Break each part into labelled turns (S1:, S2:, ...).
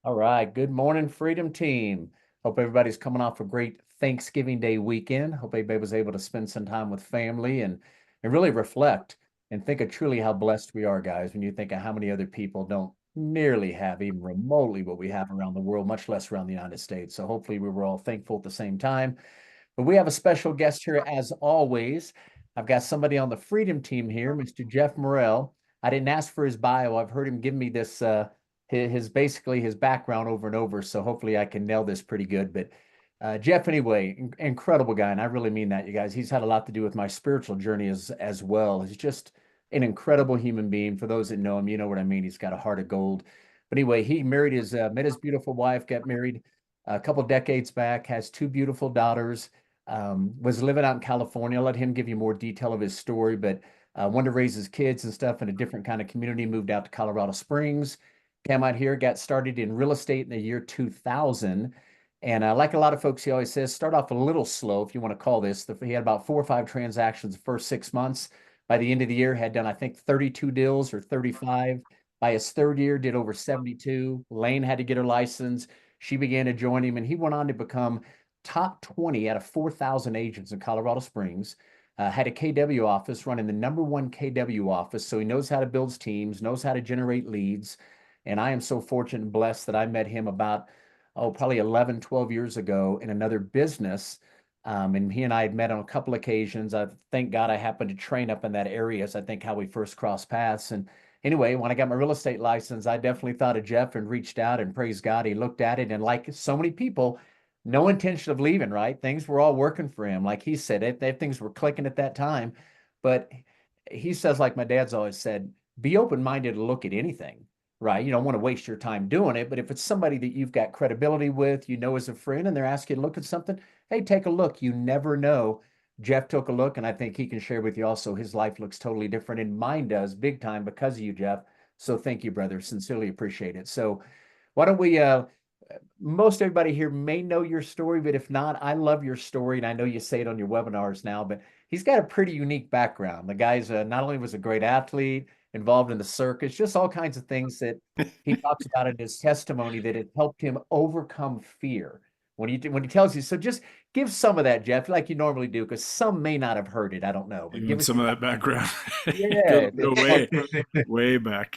S1: All right. Good morning, Freedom Team. Hope everybody's coming off a great Thanksgiving Day weekend. Hope everybody was able to spend some time with family and really reflect and think of truly how blessed we are, guys, when you think of how many other people don't nearly have even remotely what we have around the world, much less around the United States. So hopefully we were all thankful at the same time. But we have a special guest here as always. I've got somebody on the Freedom Team here, Mr. Jeff Morrell. I didn't ask for his bio. I've heard him give me this his basically his background over and over. So hopefully I can nail this pretty good. But Jeff, anyway, incredible guy, and I really mean that, you guys. He's had a lot to do with my spiritual journey as well. He's just an incredible human being. For those that know him, you know what I mean. He's got a heart of gold. But anyway, he married his met his beautiful wife, got married a couple decades back, has two beautiful daughters. Was living out in California. I'll let him give you more detail of his story, but wanted to raise his kids and stuff in a different kind of community. Moved out to Colorado Springs, came out here, got started in real estate in the year 2000. And like a lot of folks, he always says, start off a little slow, if you want to call this. He had about 4 or 5 transactions the first 6 months. By the end of the year, had done, I think, 32 deals or 35. By his third year, did over 72. Lane had to get her license. She began to join him, and he went on to become top 20 out of 4,000 agents in Colorado Springs. Had a KW office, running the #1 KW office. So he knows how to build teams, knows how to generate leads. And I am so fortunate and blessed that I met him about, probably 11, 12 years ago in another business. And he and I had met on a couple occasions. I thank God I happened to train up in that area. So I think how we first crossed paths. And anyway, when I got my real estate license, I definitely thought of Jeff and reached out, and praise God, he looked at it. And like so many people, no intention of leaving, right? Things were all working for him. Like he said, things were clicking at that time. But he says, like my dad's always said, be open minded to look at anything, right? You don't want to waste your time doing it. But if it's somebody that you've got credibility with, you know, as a friend, and they're asking you to look at something, hey, take a look. You never know. Jeff took a look, and I think he can share with you also. His life looks totally different, and mine does big time because of you, Jeff. So thank you, brother. Sincerely appreciate it. So why don't we most everybody here may know your story, but if not, I love your story, and I know you say it on your webinars now, but he's got a pretty unique background. The guy's not only was a great athlete, involved in the circus, just all kinds of things that he talks about in his testimony that it helped him overcome fear. When he tells you, so just give some of that, Jeff, like you normally do, because some may not have heard it. I don't know, but
S2: You
S1: give
S2: want
S1: us
S2: some of
S1: your
S2: that background?
S1: yeah.
S2: Go way back.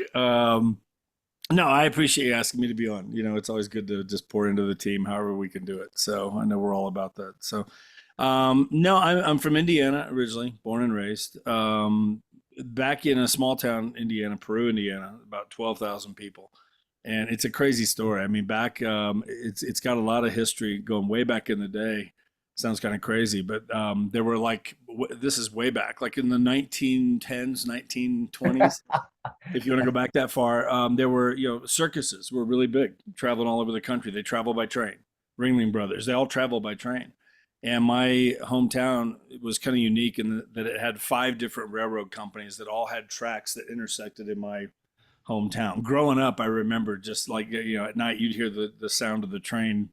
S2: No, I appreciate you asking me to be on. It's always good to just pour into the team, however we can do it. So I know we're all about that. So, no, I'm from Indiana originally, born and raised. Back in a small town, Indiana, Peru, Indiana, about 12,000 people, and it's a crazy story. I mean, back it's got a lot of history going way back in the day. Sounds kind of crazy, but there were this is way back, like in the 1910s, 1920s, if you want to go back that far. There were, circuses were really big, traveling all over the country. They travel by train. Ringling Brothers, they all travel by train. And my hometown was kind of unique in that it had 5 different railroad companies that all had tracks that intersected in my hometown. Growing up, I remember just like, at night you'd hear the sound of the train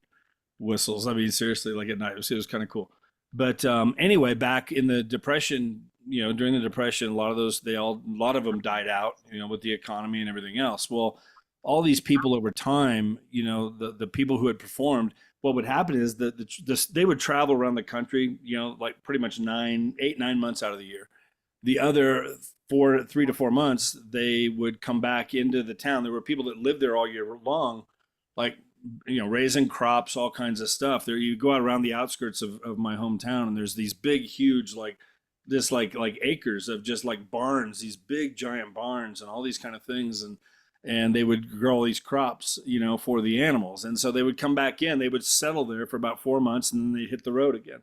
S2: whistles. I mean, seriously, like at night, it was kind of cool. But anyway, back in the Depression, during the Depression, a lot of them died out, with the economy and everything else. Well, all these people over time, the people who had performed, what would happen is that they would travel around the country, like pretty much 8, 9 months out of the year. The other 3 to 4 months, they would come back into the town. There were people that lived there all year long, like, raising crops, all kinds of stuff. There, you go out around the outskirts of my hometown, and there's these big, huge, like acres of just like barns, these big giant barns and all these kind of things. And they would grow all these crops, for the animals. And so they would come back in, they would settle there for about 4 months, and then they'd hit the road again.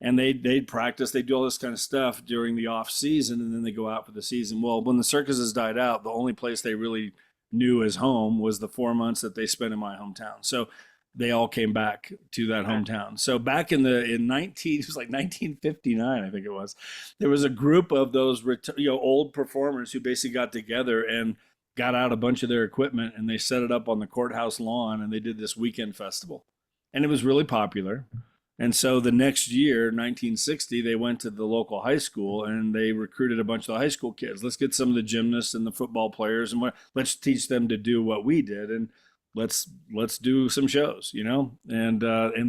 S2: And they'd practice, they'd do all this kind of stuff during the off season, and then they go out for the season. Well, when the circuses died out, the only place they really knew as home was the 4 months that they spent in my hometown. So they all came back to that hometown. So back in 19, it was like 1959, I think it was. There was a group of those old performers who basically got together and got out a bunch of their equipment, and they set it up on the courthouse lawn, and they did this weekend festival. And it was really popular. And so the next year, 1960, they went to the local high school and they recruited a bunch of the high school kids. Let's get some of the gymnasts and the football players, and let's teach them to do what we did. And let's do some shows, and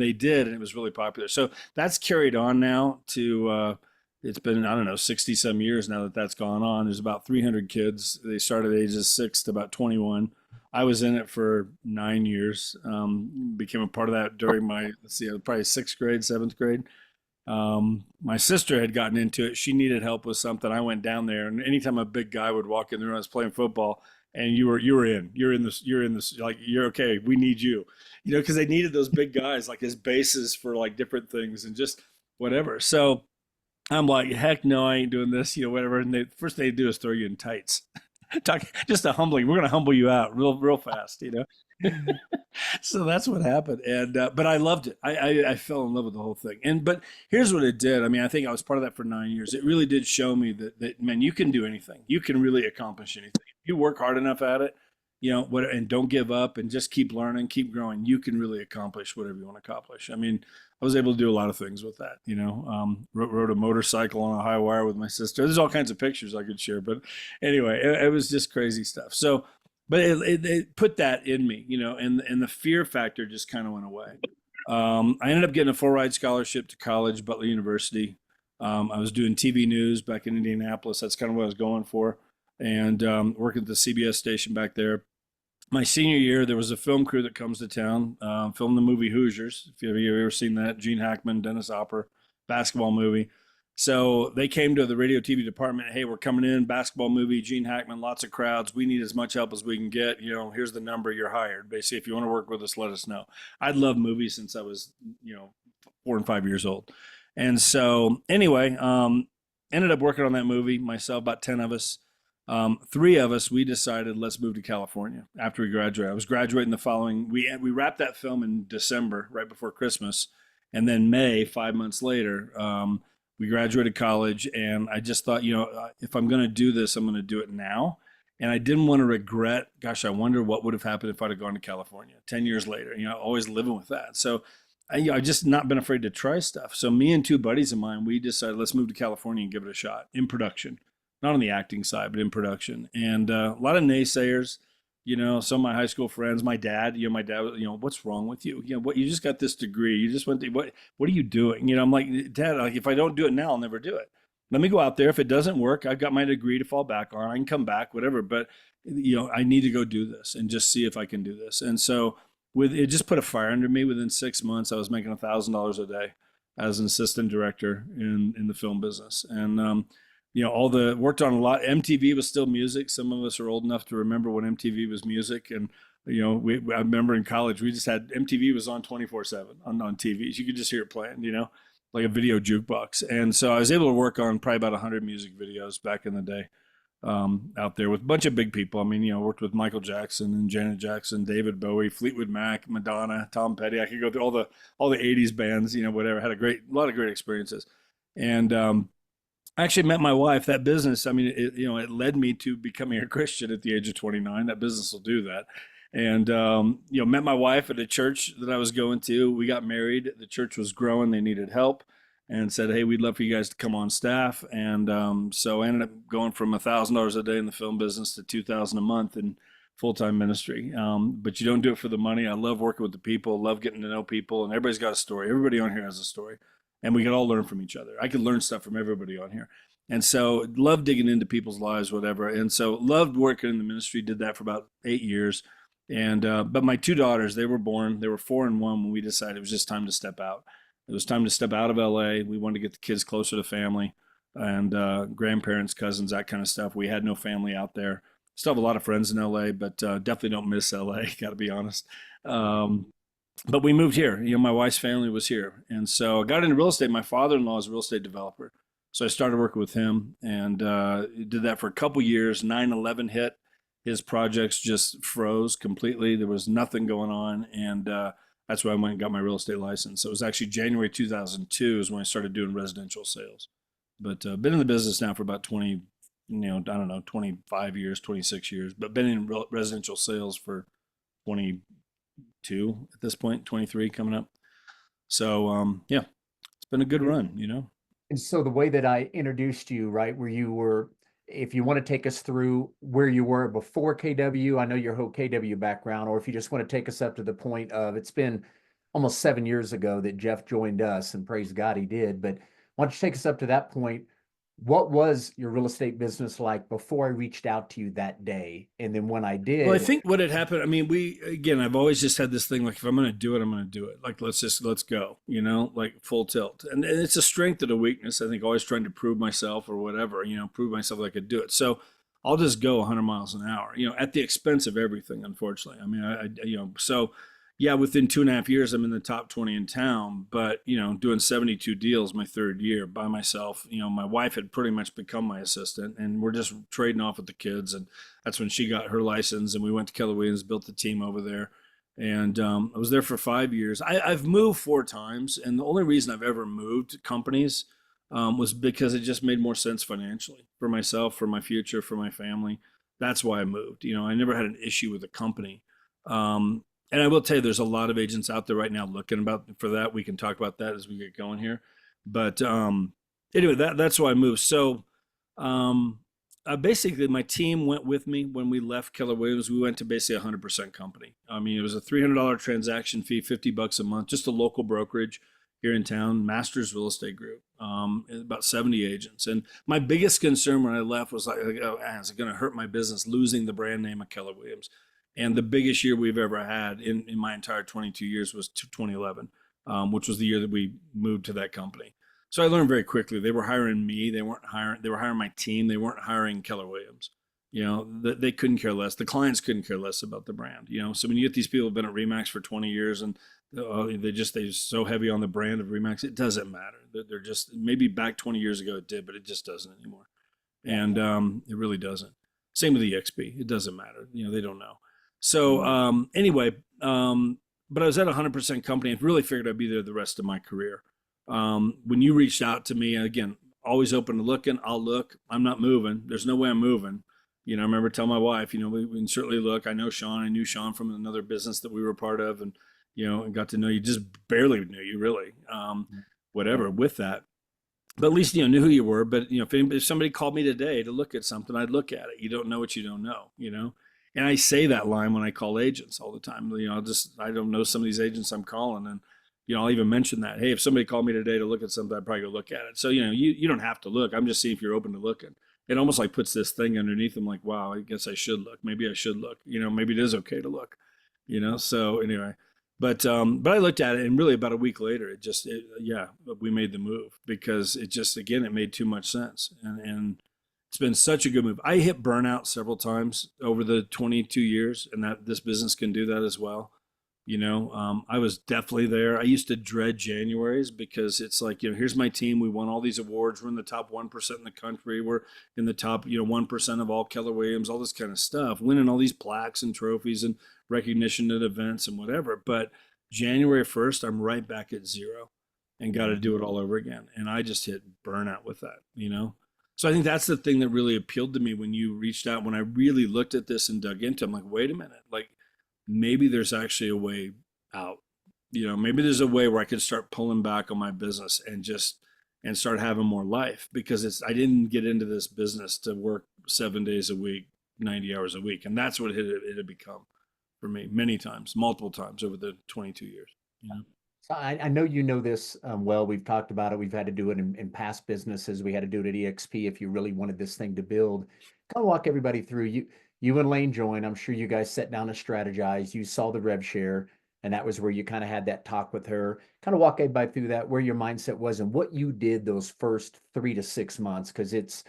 S2: they did, and it was really popular. So that's carried on now to it's been, I don't know, 60 some years now that that's gone on. There's about 300 kids. They started at ages 6 to about 21. I was in it for 9 years. Became a part of that during my, let's see, probably sixth grade, seventh grade. My sister had gotten into it. She needed help with something. I went down there, and anytime a big guy would walk in the room, I was playing football, and you're in this, like, you're okay. We need you, because they needed those big guys like as bases for like different things and just whatever. So I'm like, heck no, I ain't doing this, whatever. And the first thing they do is throw you in tights. Talk, just a humbling. We're gonna humble you out real fast. So that's what happened, and but I loved it. I fell in love with the whole thing. And but here's what it did. I mean, I think I was part of that for 9 years. It really did show me that man, you can do anything. You can really accomplish anything. If you work hard enough at it, and don't give up and just keep learning, keep growing. You can really accomplish whatever you want to accomplish. I mean, I was able to do a lot of things with that. Rode a motorcycle on a high wire with my sister. There's all kinds of pictures I could share, but anyway, it was just crazy stuff. So, but it put that in me, and the fear factor just kind of went away. I ended up getting a full ride scholarship to college, Butler University. I was doing TV news back in Indianapolis. That's kind of what I was going for, and working at the CBS station back there. My senior year, there was a film crew that comes to town, filmed the movie Hoosiers. If you've ever seen that, Gene Hackman, Dennis Hopper, basketball movie. So they came to the radio TV department. Hey, we're coming in, basketball movie, Gene Hackman, lots of crowds. We need as much help as we can get. Here's the number, you're hired. Basically, if you want to work with us, let us know. I'd loved movies since I was, 4 and 5 years old. And so anyway, ended up working on that movie myself, about 10 of us. 3 of us, we decided let's move to California after we graduated. I was graduating the following. We wrapped that film in December, right before Christmas, and then May, 5 months later, we graduated college. And I just thought, if I'm going to do this, I'm going to do it now. And I didn't want to regret. Gosh, I wonder what would have happened if I'd have gone to California 10 years later. Always living with that. So I just not been afraid to try stuff. So me and 2 buddies of mine, we decided let's move to California and give it a shot in production, not on the acting side, but in production. And a lot of naysayers, some of my high school friends, my dad, what's wrong with you? What, you just got this degree. You just went to, what are you doing? I'm like, Dad, like, if I don't do it now, I'll never do it. Let me go out there. If it doesn't work, I've got my degree to fall back on. I can come back, whatever. But, I need to go do this and just see if I can do this. And so it just put a fire under me. Within 6 months, I was making $1,000 a day as an assistant director in the film business. And, worked on a lot. MTV was still music. Some of us are old enough to remember when MTV was music. And, I remember in college, we just had MTV was on 24/7 on TVs. You could just hear it playing, like a video jukebox. And so I was able to work on probably about 100 music videos back in the day, out there with a bunch of big people. I mean, worked with Michael Jackson and Janet Jackson, David Bowie, Fleetwood Mac, Madonna, Tom Petty. I could go through all the 80s bands, whatever. Had a lot of great experiences. And, I actually met my wife. That business, I mean, it led me to becoming a Christian at the age of 29. That business will do that. And, met my wife at a church that I was going to. We got married. The church was growing. They needed help and said, hey, we'd love for you guys to come on staff. And so I ended up going from $1,000 a day in the film business to $2,000 a month in full-time ministry. But you don't do it for the money. I love working with the people, love getting to know people, and everybody's got a story. Everybody on here has a story. And we can all learn from each other. I could learn stuff from everybody on here. And so love digging into people's lives, whatever. And so loved working in the ministry, did that for about 8 years. And, but my 2 daughters, they were born, they were 4 and 1 when we decided it was just time to step out. It was time to step out of LA. We wanted to get the kids closer to family and grandparents, cousins, that kind of stuff. We had no family out there. Still have a lot of friends in LA, but definitely don't miss LA, got to be honest. But we moved here. My wife's family was here. And so I got into real estate. My father-in-law is a real estate developer. So I started working with him and did that for a couple years. 9/11 hit. His projects just froze completely. There was nothing going on. And that's why I went and got my real estate license. So it was actually January 2002 is when I started doing residential sales. But been in the business now for about 20, I don't know, 25 years, 26 years. But been in residential sales for 22 at this point, 23 coming up. So yeah, it's been a good run.
S1: And so the way that I introduced you, right, where you were if you want to take us through where you were before KW, I know your whole KW background, or if you just want to take us up to the point of it's been almost 7 years ago that Jeff joined us, and praise God he did. But why don't you take us up to that point? What was your real estate business like before I reached out to you that day? And then when I
S2: Well, I
S1: did,
S2: think what had happened, I mean, I've always just had this thing, like, if I'm going to do it, I'm going to do it. Like, let's go, like full tilt. And it's a strength and a weakness. I think always trying to prove myself or whatever, prove myself that I could do it. So I'll just go 100 miles an hour, at the expense of everything, unfortunately. I mean, so yeah, within 2.5 years, I'm in the top 20 in town, but, doing 72 deals my third year by myself. My wife had pretty much become my assistant, and we're just trading off with the kids. And that's when she got her license, and we went to Keller Williams, built the team over there. And I was there for 5 years. I've moved 4 times, and the only reason I've ever moved companies was because it just made more sense financially for myself, for my future, for my family. That's why I moved. I never had an issue with a company. And I will tell you, there's a lot of agents out there right now looking for that. We can talk about that as we get going here. But anyway, that's why I moved. So um, basically, my team went with me when we left Keller Williams. We went to basically 100% company. I mean, it was a $300 transaction fee, $50 a month, just a local brokerage here in town, Masters Real Estate Group, about 70 agents. And my biggest concern when I left was like, oh, is it going to hurt my business losing the brand name of Keller Williams? And the biggest year we've ever had in my entire 22 years was 2011, which was the year that we moved to that company. So I learned very quickly they were hiring me. They were hiring my team. They weren't hiring Keller Williams. They couldn't care less. The clients couldn't care less about the brand. So when you get these people who've been at Remax for 20 years and they're so heavy on the brand of Remax, it doesn't matter. They're just, maybe back 20 years ago it did, but it just doesn't anymore. And it really doesn't. Same with eXp. It doesn't matter. They don't know. So anyway, but I was at 100% company and really figured I'd be there the rest of my career. When you reached out to me, again, always open to looking, I'll look. I'm not moving. There's no way I'm moving. I remember telling my wife, we can certainly look. I know Sean. I knew Sean from another business that we were part of, and and got to know you. Just barely knew you, really. Whatever with that, but at least knew who you were. But if somebody called me today to look at something, I'd look at it. You don't know what you don't know. And I say that line when I call agents all the time. I don't know some of these agents I'm calling, and I'll even mention that. Hey, if somebody called me today to look at something, I'd probably go look at it. So you don't have to look. I'm just seeing if you're open to looking. It almost like puts this thing underneath them, like, wow, I guess I should look. Maybe I should look. Maybe it is okay to look. So anyway, but I looked at it, and really about a week later, we made the move because it made too much sense, and it's been such a good move. I hit burnout several times over the 22 years, and that this business can do that as well. I was definitely there. I used to dread Januaries because it's like, here's my team. We won all these awards. We're in the top 1% in the country. We're in the top, 1% of all Keller Williams, all this kind of stuff, winning all these plaques and trophies and recognition at events and whatever. But January 1st, I'm right back at zero and got to do it all over again. And I just hit burnout with that. So I think that's the thing that really appealed to me when you reached out, when I really looked at this and dug into it. I'm like, wait a minute, like maybe there's actually a way out. Maybe there's a way where I could start pulling back on my business and start having more life, because I didn't get into this business to work 7 days a week, 90 hours a week. And that's what it had become for me many times, multiple times over the 22 years.
S1: So I know you know this well. We've talked about it. We've had to do it in past businesses. We had to do it at eXp if you really wanted this thing to build. Kind of walk everybody through. You and Lane joined. I'm sure you guys sat down and strategized. You saw the rev share, and that was where you kind of had that talk with her. Kind of walk everybody through that, where your mindset was and what you did those first 3 to 6 months, because it's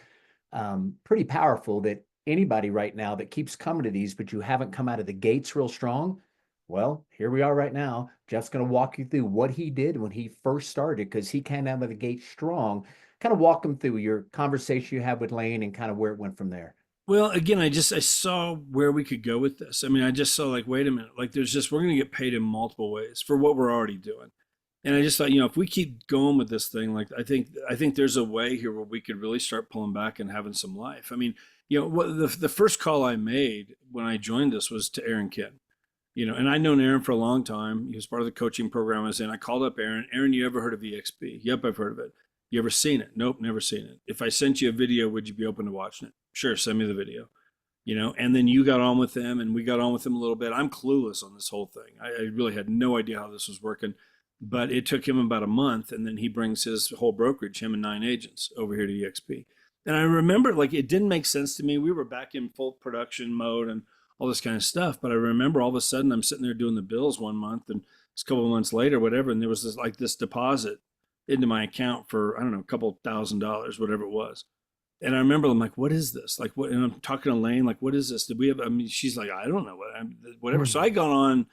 S1: pretty powerful that anybody right now that keeps coming to these, but you haven't come out of the gates real strong. Well, here we are right now. Jeff's going to walk you through what he did when he first started, because he came out of the gate strong. Kind of walk him through your conversation you had with Lane and kind of where it went from there.
S2: Well, again, I saw where we could go with this. I mean, I just saw like, wait a minute, like we're going to get paid in multiple ways for what we're already doing. And I just thought, if we keep going with this thing, like I think there's a way here where we could really start pulling back and having some life. I mean, what the first call I made when I joined this was to Aaron Kidd. And I'd known Aaron for a long time. He was part of the coaching program I was in. I called up Aaron. Aaron, you ever heard of eXp? Yep, I've heard of it. You ever seen it? Nope, never seen it. If I sent you a video, would you be open to watching it? Sure, send me the video. And then you got on with them and we got on with them a little bit. I'm clueless on this whole thing. I really had no idea how this was working, but it took him about a month. And then he brings his whole brokerage, him and 9 agents, over here to eXp. And I remember, like, it didn't make sense to me. We were back in full production mode and all this kind of stuff. But I remember all of a sudden I'm sitting there doing the bills one month, and it's a couple of months later, whatever. And there was this deposit into my account for, I don't know, a couple $1,000s, whatever it was. And I remember I'm like, what is this? Like, what? And I'm talking to Lane, like, what is this? Did we have? I mean, she's like, I don't know whatever. So I got on.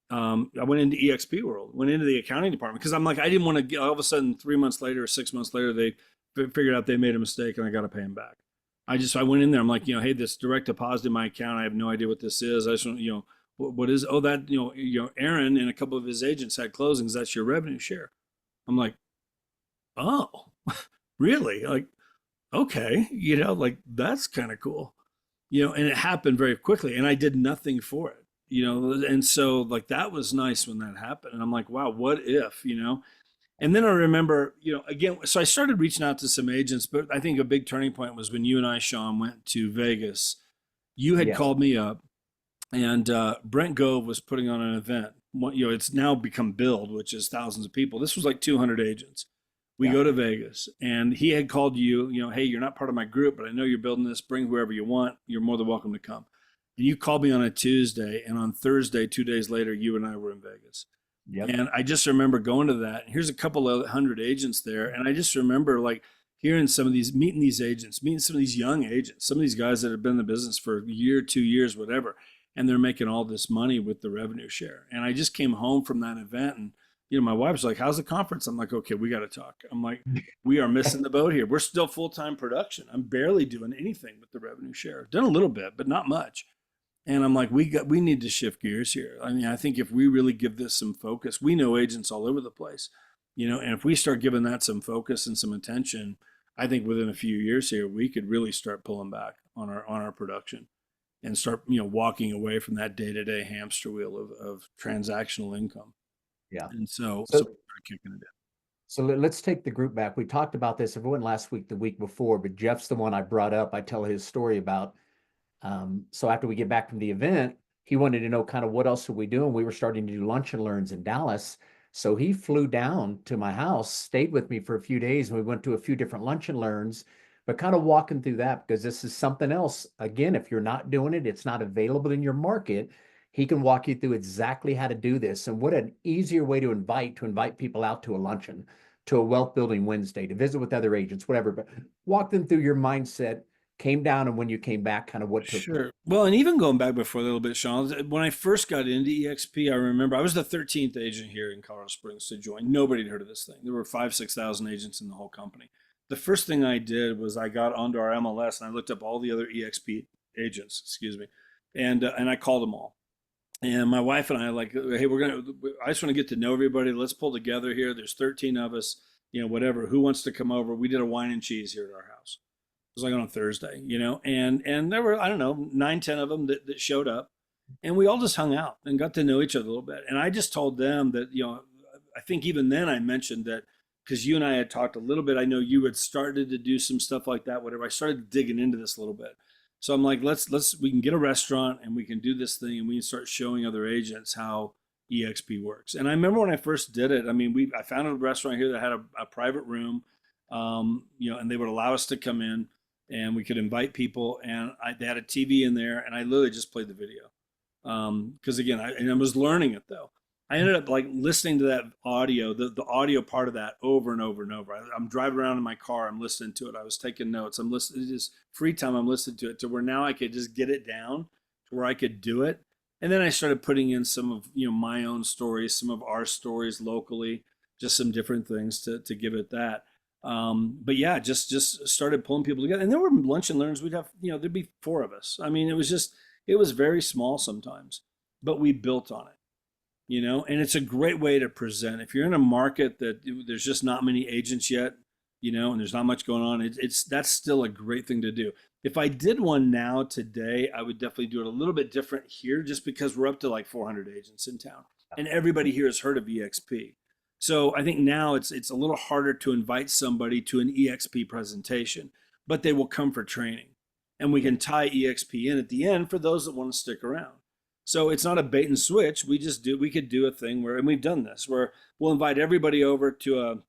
S2: I went into eXp World, went into the accounting department because I'm like, I didn't want to get all of a sudden 3 months later or 6 months later they figured out they made a mistake and I got to pay them back. I went in there. I'm like, hey, this direct deposit in my account, I have no idea what this is. I just want, what is? Oh, that Aaron and a couple of his agents had closings. That's your revenue share. I'm like, oh, really? Like, okay, like that's kind of cool, and it happened very quickly and I did nothing for it, and so like that was nice when that happened. And I'm like, wow, what if, and then I remember, again, so I started reaching out to some agents, but I think a big turning point was when you and I, Sean, went to Vegas. You had called me up and Brent Gove was putting on an event. It's now become Build, which is thousands of people. This was like 200 agents. We go to Vegas and he had called you, hey, you're not part of my group, but I know you're building this. Bring whoever you want. You're more than welcome to come. And you called me on a Tuesday, and on Thursday, 2 days later, you and I were in Vegas. Yep. And I just remember going to that. Here's a couple of 100 agents there. And I just remember like hearing meeting these agents, meeting some of these young agents, some of these guys that have been in the business for a year, 2 years, whatever. And they're making all this money with the revenue share. And I just came home from that event and my wife's like, how's the conference? I'm like, okay, we got to talk. I'm like, we are missing the boat here. We're still full-time production. I'm barely doing anything with the revenue share. Done a little bit, but not much. And I'm like, we need to shift gears here. I mean, I think if we really give this some focus, we know agents all over the place, and if we start giving that some focus and some attention, I think within a few years here, we could really start pulling back on our production and start, walking away from that day-to-day hamster wheel of transactional income.
S1: Yeah.
S2: And so we're kicking it in.
S1: So let's take the group back. We talked about this, if it wasn't last week, the week before, but Jeff's the one I brought up. I tell his story about. So after we get back from the event, he wanted to know kind of what else are we doing. We were starting to do lunch and learns in Dallas. So he flew down to my house, stayed with me for a few days, and we went to a few different lunch and learns, but kind of walking through that because this is something else. Again, if you're not doing it, it's not available in your market. He can walk you through exactly how to do this. And what an easier way to invite people out to a luncheon, to a wealth building Wednesday, to visit with other agents, whatever, but walk them through your mindset, came down, and when you came back, kind of what took
S2: Sure. Well, and even going back before a little bit, Sean, when I first got into eXp, I remember I was the 13th agent here in Colorado Springs to join. Nobody had heard of this thing. There were 5,000-6,000 agents in the whole company. The first thing I did was I got onto our MLS and I looked up all the other eXp agents, and I called them all. And my wife and I like, hey, I just want to get to know everybody. Let's pull together here. There's 13 of us, whatever. Who wants to come over? We did a wine and cheese here at our house. It was like on a Thursday, and there were, I don't know, 9-10 of them that showed up, and we all just hung out and got to know each other a little bit. And I just told them that, I think even then I mentioned that because you and I had talked a little bit. I know you had started to do some stuff like that, whatever. I started digging into this a little bit. So I'm like, we can get a restaurant and we can do this thing and we can start showing other agents how eXp works. And I remember when I first did it, I mean, I found a restaurant here that had a private room, and they would allow us to come in and we could invite people, and they had a TV in there and I literally just played the video. Cause again, I was learning it though. I ended up like listening to that audio, the audio part of that over and over and over. I'm driving around in my car, I'm listening to it. I was taking notes. I'm listening, just free time, I'm listening to it to where now I could just get it down to where I could do it. And then I started putting in some of, my own stories, some of our stories locally, just some different things to give it that. But yeah, just started pulling people together. And there were lunch and learns. We'd have, there'd be 4 of us. I mean, it was very small sometimes, but we built on it. And it's a great way to present. If you're in a market that there's just not many agents yet, and there's not much going on, that's still a great thing to do. If I did one now today, I would definitely do it a little bit different here just because we're up to like 400 agents in town and everybody here has heard of eXp. So I think now it's a little harder to invite somebody to an EXP presentation, but they will come for training. And we
S1: Yeah.
S2: can tie EXP in at the end for those that want to stick around. So it's not a bait and switch. We could do a thing where, and we've done this, where we'll invite everybody over to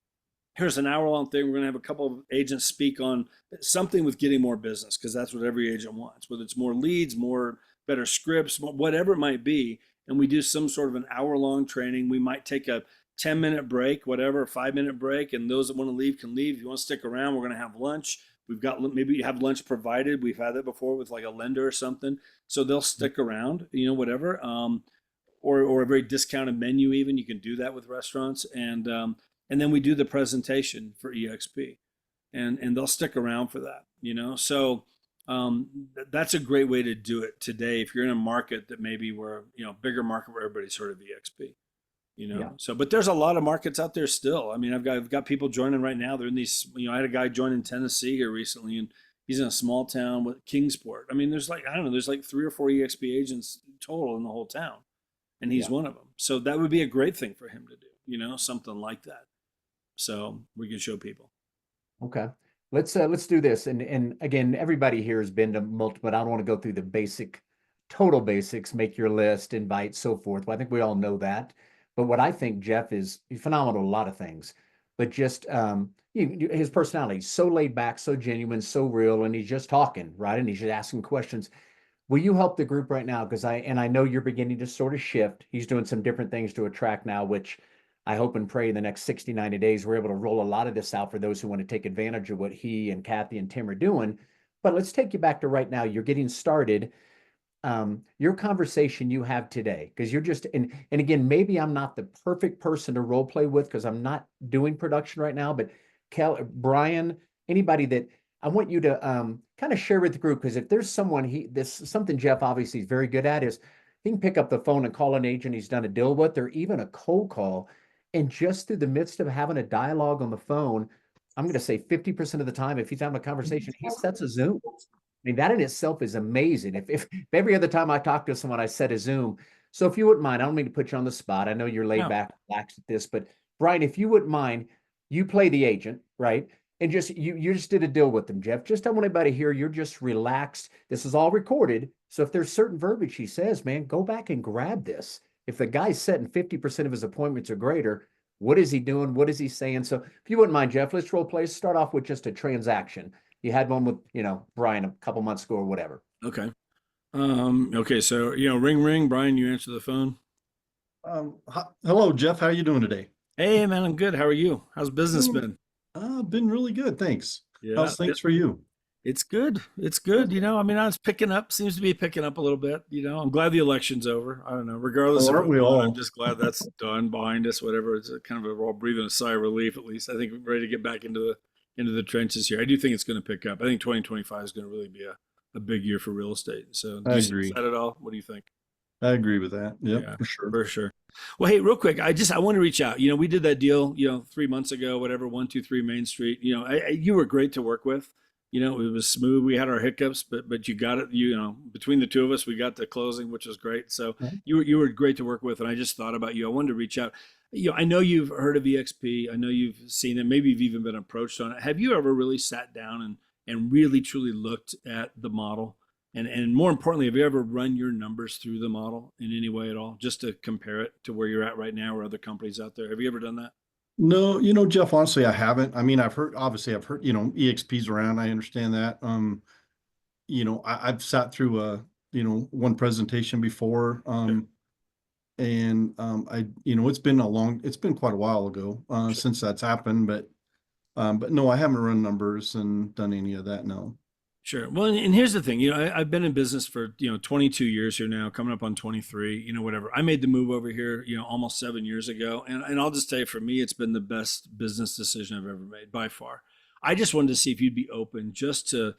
S2: here's an hour long thing. We're going to have a couple of agents speak on something with getting more business, because that's what every agent wants, whether it's more leads, more better scripts, whatever it might be. And we do some sort of an hour long training. We might take a 10-minute break, whatever, a 5-minute break. And those that want to leave can leave. If you want to stick around, we're going to have lunch. We've got, maybe you have lunch provided. We've had that before with like a lender or something. So they'll stick around, whatever. Or a very discounted menu, even. You can do that with restaurants. And then we do the presentation for EXP, and they'll stick around for that. So that's a great way to do it today if you're in a market that maybe where bigger market where everybody's heard of EXP.
S1: Yeah.
S2: So but there's a lot of markets out there still. I mean, I've got people joining right now. They're in these. I had a guy join in Tennessee here recently, and he's in a small town with Kingsport. I mean, there's like, I don't know, there's like 3 or 4 EXP agents total in the whole town, and he's
S1: Yeah.
S2: one of them. So that would be a great thing for him to do. Something like that. So we can show people.
S1: Okay. Let's do this. And again, everybody here has been to multiple, but I don't want to go through the total basics, make your list, invite, so forth. Well, I think we all know that. But what I think Jeff is phenomenal, a lot of things, but just his personality, so laid back, so genuine, so real, and he's just talking, right? And he's just asking questions. Will you help the group right now? Because I know you're beginning to sort of shift. He's doing some different things to attract now, which I hope and pray in the next 60, 90 days, we're able to roll a lot of this out for those who want to take advantage of what he and Kathy and Tim are doing. But let's take you back to right now. You're getting started. Your conversation you have today, because you're just, and again, maybe I'm not the perfect person to role play with because I'm not doing production right now, but Brian, anybody that I want you to kind of share with the group, because if there's someone something Jeff obviously is very good at is he can pick up the phone and call an agent he's done a deal with, or even a cold call. And just through the midst of having a dialogue on the phone, I'm going to say 50% of the time, if he's having a conversation, he sets a Zoom. I mean, that in itself is amazing. If every other time I talk to someone, I set a Zoom. So if you wouldn't mind, I don't mean to put you on the spot. I know you're laid
S2: No.
S1: back, relaxed at this, but Brian, if you wouldn't mind, you play the agent, right? And just you just did a deal with them, Jeff. Just I want everybody here, you're just relaxed. This is all recorded. So if there's certain verbiage he says, man, go back and grab this. If the guy's setting 50% of his appointments or greater, what is he doing? What is he saying? So if you wouldn't mind, Jeff, let's role play. Start off with just a transaction. You had one with, Brian a couple months ago or whatever.
S2: Okay. Okay. So, ring, ring. Brian, you answer the phone.
S3: Hello, Jeff. How are you doing today?
S2: Hey, man, I'm good. How are you? How's business been?
S3: Been really good, thanks.
S2: Yeah.
S3: How's things for you?
S2: It's good. It's good. I mean, it's picking up, seems to be picking up a little bit. I'm glad the election's over. I don't know, regardless
S3: Oh,
S2: of
S3: aren't
S2: what's
S3: we
S2: going on,
S3: all?
S2: I'm just glad that's done behind us, whatever. It's a kind of we're all breathing a sigh of relief, at least. I think we're ready to get back into the trenches here. I do think it's going to pick up. I think 2025 is going to really be a big year for real estate. So do
S3: I
S2: you see
S3: agree.
S2: that at all? What do you think?
S3: I agree with that. Yep,
S2: Yeah,
S3: for sure.
S2: for sure. Well, hey, real quick, I want to reach out. We did that deal, 3 months ago, whatever, 123 Main Street. You were great to work with. It was smooth. We had our hiccups, but you got it. Between the two of us, we got the closing, which was great. So
S3: Mhm.
S2: you were great to work with, and I just thought about you. I wanted to reach out. I know you've heard of EXP. I know you've seen it. Maybe you've even been approached on it. Have you ever really sat down and really truly looked at the model? And more importantly, have you ever run your numbers through the model in any way at all, just to compare it to where you're at right now or other companies out there? Have you ever done that?
S3: No, Jeff, honestly, I haven't. I mean, obviously, I've heard, EXP's around. I understand that. I've sat through one presentation before.
S2: Sure.
S3: And it's been quite a while ago,
S2: Sure.
S3: since that's happened, but no, I haven't run numbers and done any of that. No.
S2: Sure. Well, and here's the thing, I've been in business for, 22 years here now, coming up on 23, whatever. I made the move over here, almost 7 years ago. And I'll just tell you, for me, it's been the best business decision I've ever made by far. I just wanted to see if you'd be open just to,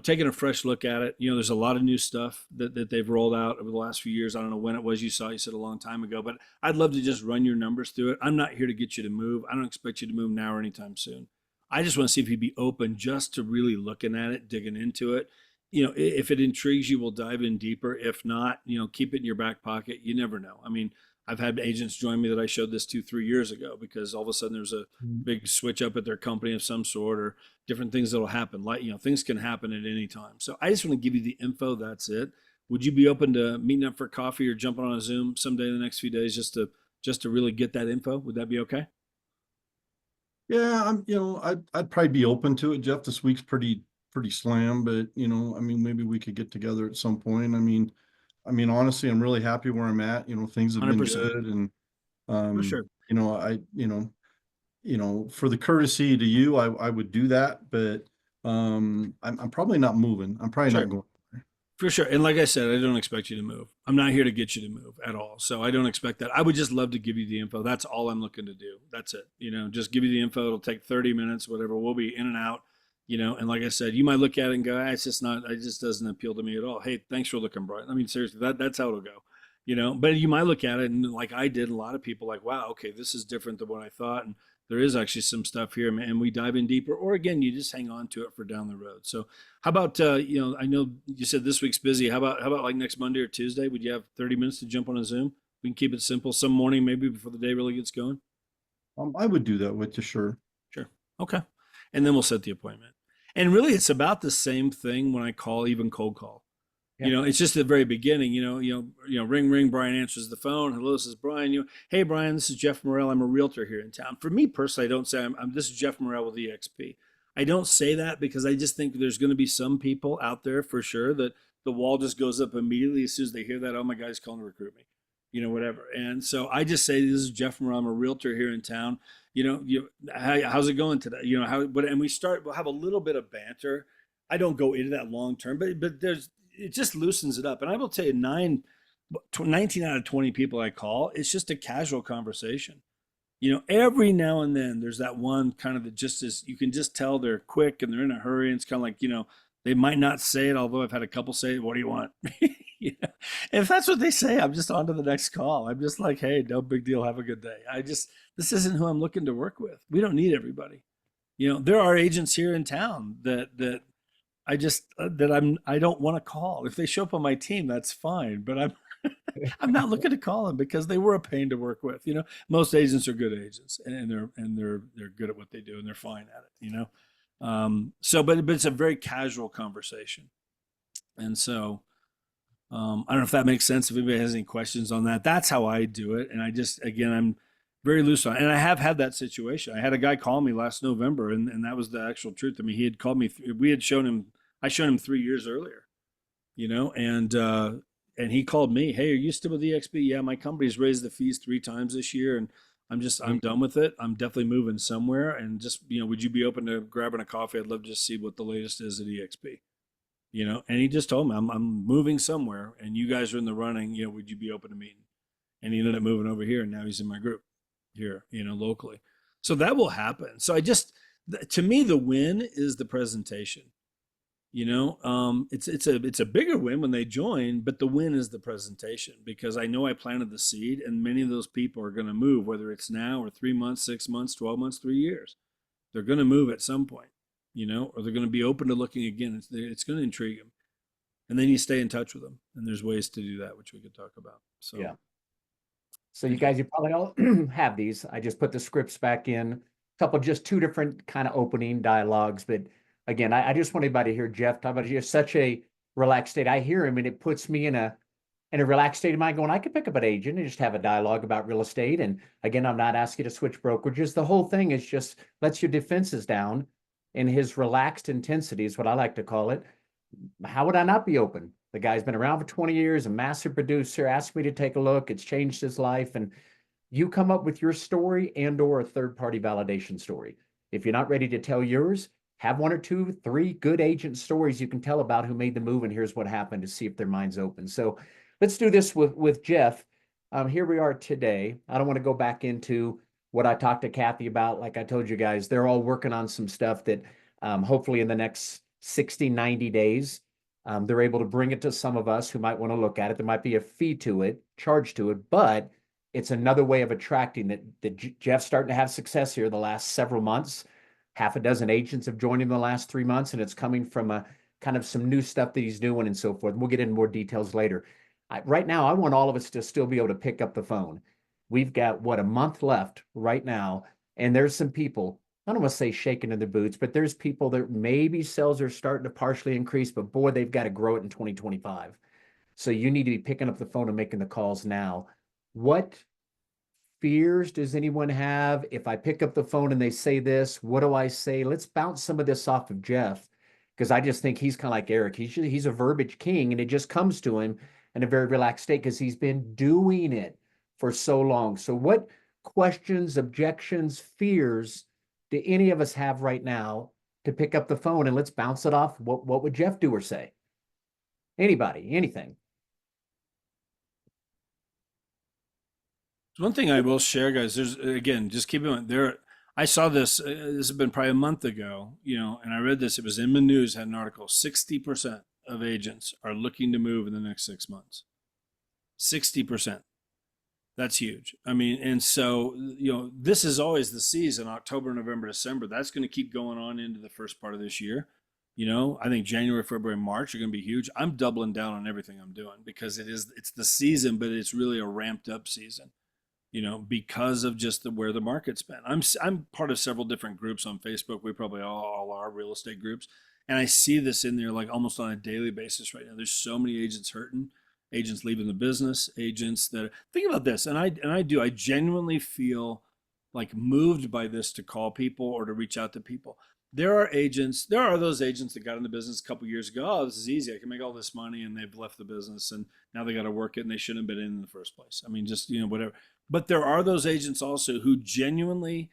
S2: taking a fresh look at it. There's a lot of new stuff that they've rolled out over the last few years. I don't know when it was you said a long time ago, but I'd love to just run your numbers through it. I'm not here to get you to move. I don't expect you to move now or anytime soon. I just want to see if you'd be open just to really looking at it, digging into it. if it intrigues you, we'll dive in deeper. If not, keep it in your back pocket. You never know. I mean, I've had agents join me that I showed this to 3 years ago because all of a sudden there's a big switch up at their company of some sort, or different things that'll happen. Like, things can happen at any time. So I just want to give you the info. That's it. Would you be open to meeting up for coffee or jumping on a Zoom someday in the next few days just to really get that info? Would that be okay?
S3: Yeah, I'd probably be open to it, Jeff. This week's pretty slam, but I mean, maybe we could get together at some point. Honestly, I'm really happy where I'm at. Things have been
S2: 100%.
S3: good, and
S2: For sure.
S3: for the courtesy to you, I would do that, but I'm probably not moving. I'm probably
S2: Sure.
S3: not going.
S2: For sure. And like I said, I don't expect you to move. I'm not here to get you to move at all. So I don't expect that. I would just love to give you the info. That's all I'm looking to do. That's it. Just give you the info. It'll take 30 minutes, whatever. We'll be in and out, and like I said, you might look at it and go, it's just not, it just doesn't appeal to me at all. Hey, thanks for looking, Brian. I mean, seriously, that's how it'll go, but you might look at it and like I did, a lot of people like, wow, okay, this is different than what I thought. And there is actually some stuff here, and we dive in deeper, or again, you just hang on to it for down the road. So how about, I know you said this week's busy. How about like next Monday or Tuesday? Would you have 30 minutes to jump on a Zoom? We can keep it simple some morning, maybe before the day really gets going.
S3: I would do that with you. Sure.
S2: Sure. Okay. And then we'll set the appointment. And really it's about the same thing when I call, even cold call.
S1: Yeah.
S2: It's just the very beginning, ring, ring, Brian answers the phone. Hello, this is Brian. Hey, Brian, this is Jeff Morrell. I'm a realtor here in town. For me personally, I don't say this is Jeff Morrell with eXp. I don't say that because I just think there's going to be some people out there for sure that the wall just goes up immediately as soon as they hear that. Oh, my guy's calling to recruit me, whatever. And so I just say, this is Jeff Morrell. I'm a realtor here in town. How's it going today? And we'll have a little bit of banter. I don't go into that long term, but it just loosens it up. And I will tell you, 19 out of 20 people I call, it's just a casual conversation. Every now and then there's that one kind of that just is, you can just tell they're quick and they're in a hurry. And it's kind of like, they might not say it, although I've had a couple say, what do you want? If that's what they say, I'm just on to the next call. I'm just like, hey, no big deal. Have a good day. This isn't who I'm looking to work with. We don't need everybody. There are agents here in town that I don't want to call. If they show up on my team, that's fine. But I'm not looking to call them because they were a pain to work with. Most agents are good agents, and they're good at what they do, and they're fine at it. But it's a very casual conversation, and so I don't know if that makes sense. If anybody has any questions on that, that's how I do it. And I'm very loose on it. And I have had that situation. I had a guy call me last November, and that was the actual truth. I mean, he had called me. I showed him 3 years earlier, and he called me. Hey, are you still with eXp? Yeah, my company's raised the fees 3 times this year, and I'm done with it. I'm definitely moving somewhere, and just would you be open to grabbing a coffee? I'd love to just see what the latest is at eXp. And he just told me I'm moving somewhere, and you guys are in the running. Would you be open to meeting? And he ended up moving over here, and now he's in my group here, locally. So that will happen. So to me, the win is the presentation. It's a bigger win when they join, but the win is the presentation, because I know I planted the seed, and many of those people are going to move, whether it's now or 3 months, 6 months, 12 months, 3 years. They're going to move at some point, or they're going to be open to looking again. It's going to intrigue them. And then you stay in touch with them, and there's ways to do that, which we could talk about. So,
S1: yeah. So you guys, you probably all have these. I just put the scripts back in, just 2 different kind of opening dialogues. But again, I just want everybody to hear Jeff talk about it. You're such a relaxed state. I hear him, and it puts me in a relaxed state of mind going, I could pick up an agent and just have a dialogue about real estate. And again, I'm not asking you to switch brokerages. The whole thing is just lets your defenses down in his relaxed intensity is what I like to call it. How would I not be open? The guy's been around for 20 years, a massive producer, asked me to take a look. It's changed his life. And you come up with your story and or a third-party validation story. If you're not ready to tell yours, have 1 or 2, 3 good agent stories you can tell about who made the move and here's what happened to see if their mind's open. So let's do this with Jeff. Here we are today. I don't want to go back into what I talked to Kathy about. Like I told you guys, they're all working on some stuff that hopefully in the next 60, 90 days, they're able to bring it to some of us who might want to look at it. There might be a fee to it, charge to it, but it's another way of attracting that Jeff's starting to have success here the last several months. Half a dozen agents have joined him the last 3 months, and it's coming from a kind of some new stuff that he's doing and so forth. We'll get into more details later. Right now, I want all of us to still be able to pick up the phone. We've got, what, a month left right now. And there's some people, I don't want to say shaking in their boots, but there's people that maybe sales are starting to partially increase, but boy, they've got to grow it in 2025. So you need to be picking up the phone and making the calls now. What fears does anyone have? If I pick up the phone and they say this, what do I say? Let's bounce some of this off of Jeff, because I just think he's kind of like Eric. He's a verbiage king, and it just comes to him in a very relaxed state because he's been doing it for so long. So what questions, objections, fears do any of us have right now to pick up the phone, and let's bounce it off? What would Jeff do or say? Anybody, anything?
S2: One thing I will share, guys, there's, again, just keep in mind there. I saw this. This has been probably a month ago, and I read this. It was in the news, had an article. 60% of agents are looking to move in the next 6 months. 60%. That's huge. I mean, and so, this is always the season, October, November, December. That's going to keep going on into the first part of this year. I think January, February, March are going to be huge. I'm doubling down on everything I'm doing because it's the season, but it's really a ramped up season. Because of just where the market's been. I'm part of several different groups on Facebook. We probably all are real estate groups. And I see this in there like almost on a daily basis right now. There's so many agents hurting, agents leaving the business, agents that think about this. And I genuinely feel like moved by this to call people or to reach out to people. There are those agents that got in the business a couple years ago. Oh, this is easy. I can make all this money, and they've left the business, and now they got to work it, and they shouldn't have been in the first place. I mean, just whatever. But there are those agents also who genuinely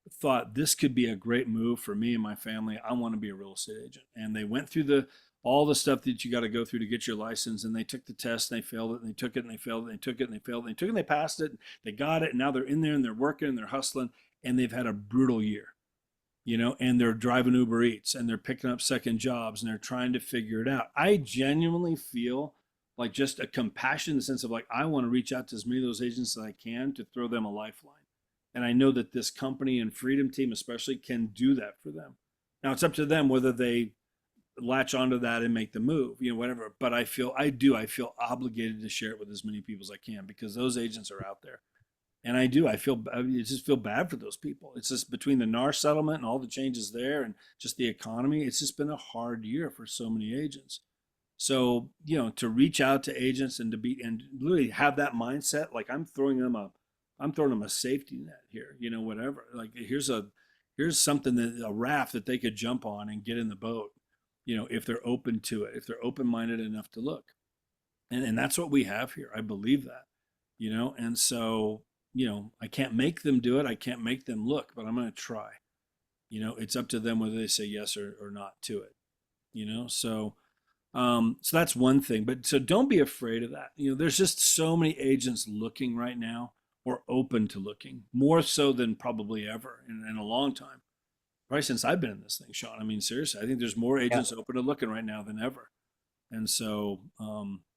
S2: thought this could be a great move for me and my family. I want to be a real estate agent, and they went through all the stuff that you got to go through to get your license, and they took the test, and they failed it, and they took it, and they failed it, and they took it, and they failed it, and they took it, and they passed it, and they got it, and now they're in there, and they're working, and they're hustling, and they've had a brutal year. And they're driving Uber Eats and they're picking up second jobs and they're trying to figure it out. I genuinely feel like just a compassion in the sense of like, I want to reach out to as many of those agents as I can to throw them a lifeline. And I know that this company and Freedom Team especially can do that for them. Now it's up to them whether they latch onto that and make the move, whatever. But I feel obligated to share it with as many people as I can because those agents are out there. And I just feel bad for those people. It's just between the NAR settlement and all the changes there and just the economy, it's just been a hard year for so many agents. So, to reach out to agents and and literally have that mindset, like I'm throwing them a safety net here, whatever. Like here's something a raft that they could jump on and get in the boat, if they're open to it, if they're open-minded enough to look. And that's what we have here. I believe that, and so, I can't make them do it. I can't make them look, but I'm going to try. It's up to them whether they say yes or not to it. So that's one thing. But so don't be afraid of that. There's just so many agents looking right now or open to looking, more so than probably ever in a long time. Probably since I've been in this thing, Sean. I mean, seriously, I think there's more agents open to looking right now than ever. And so,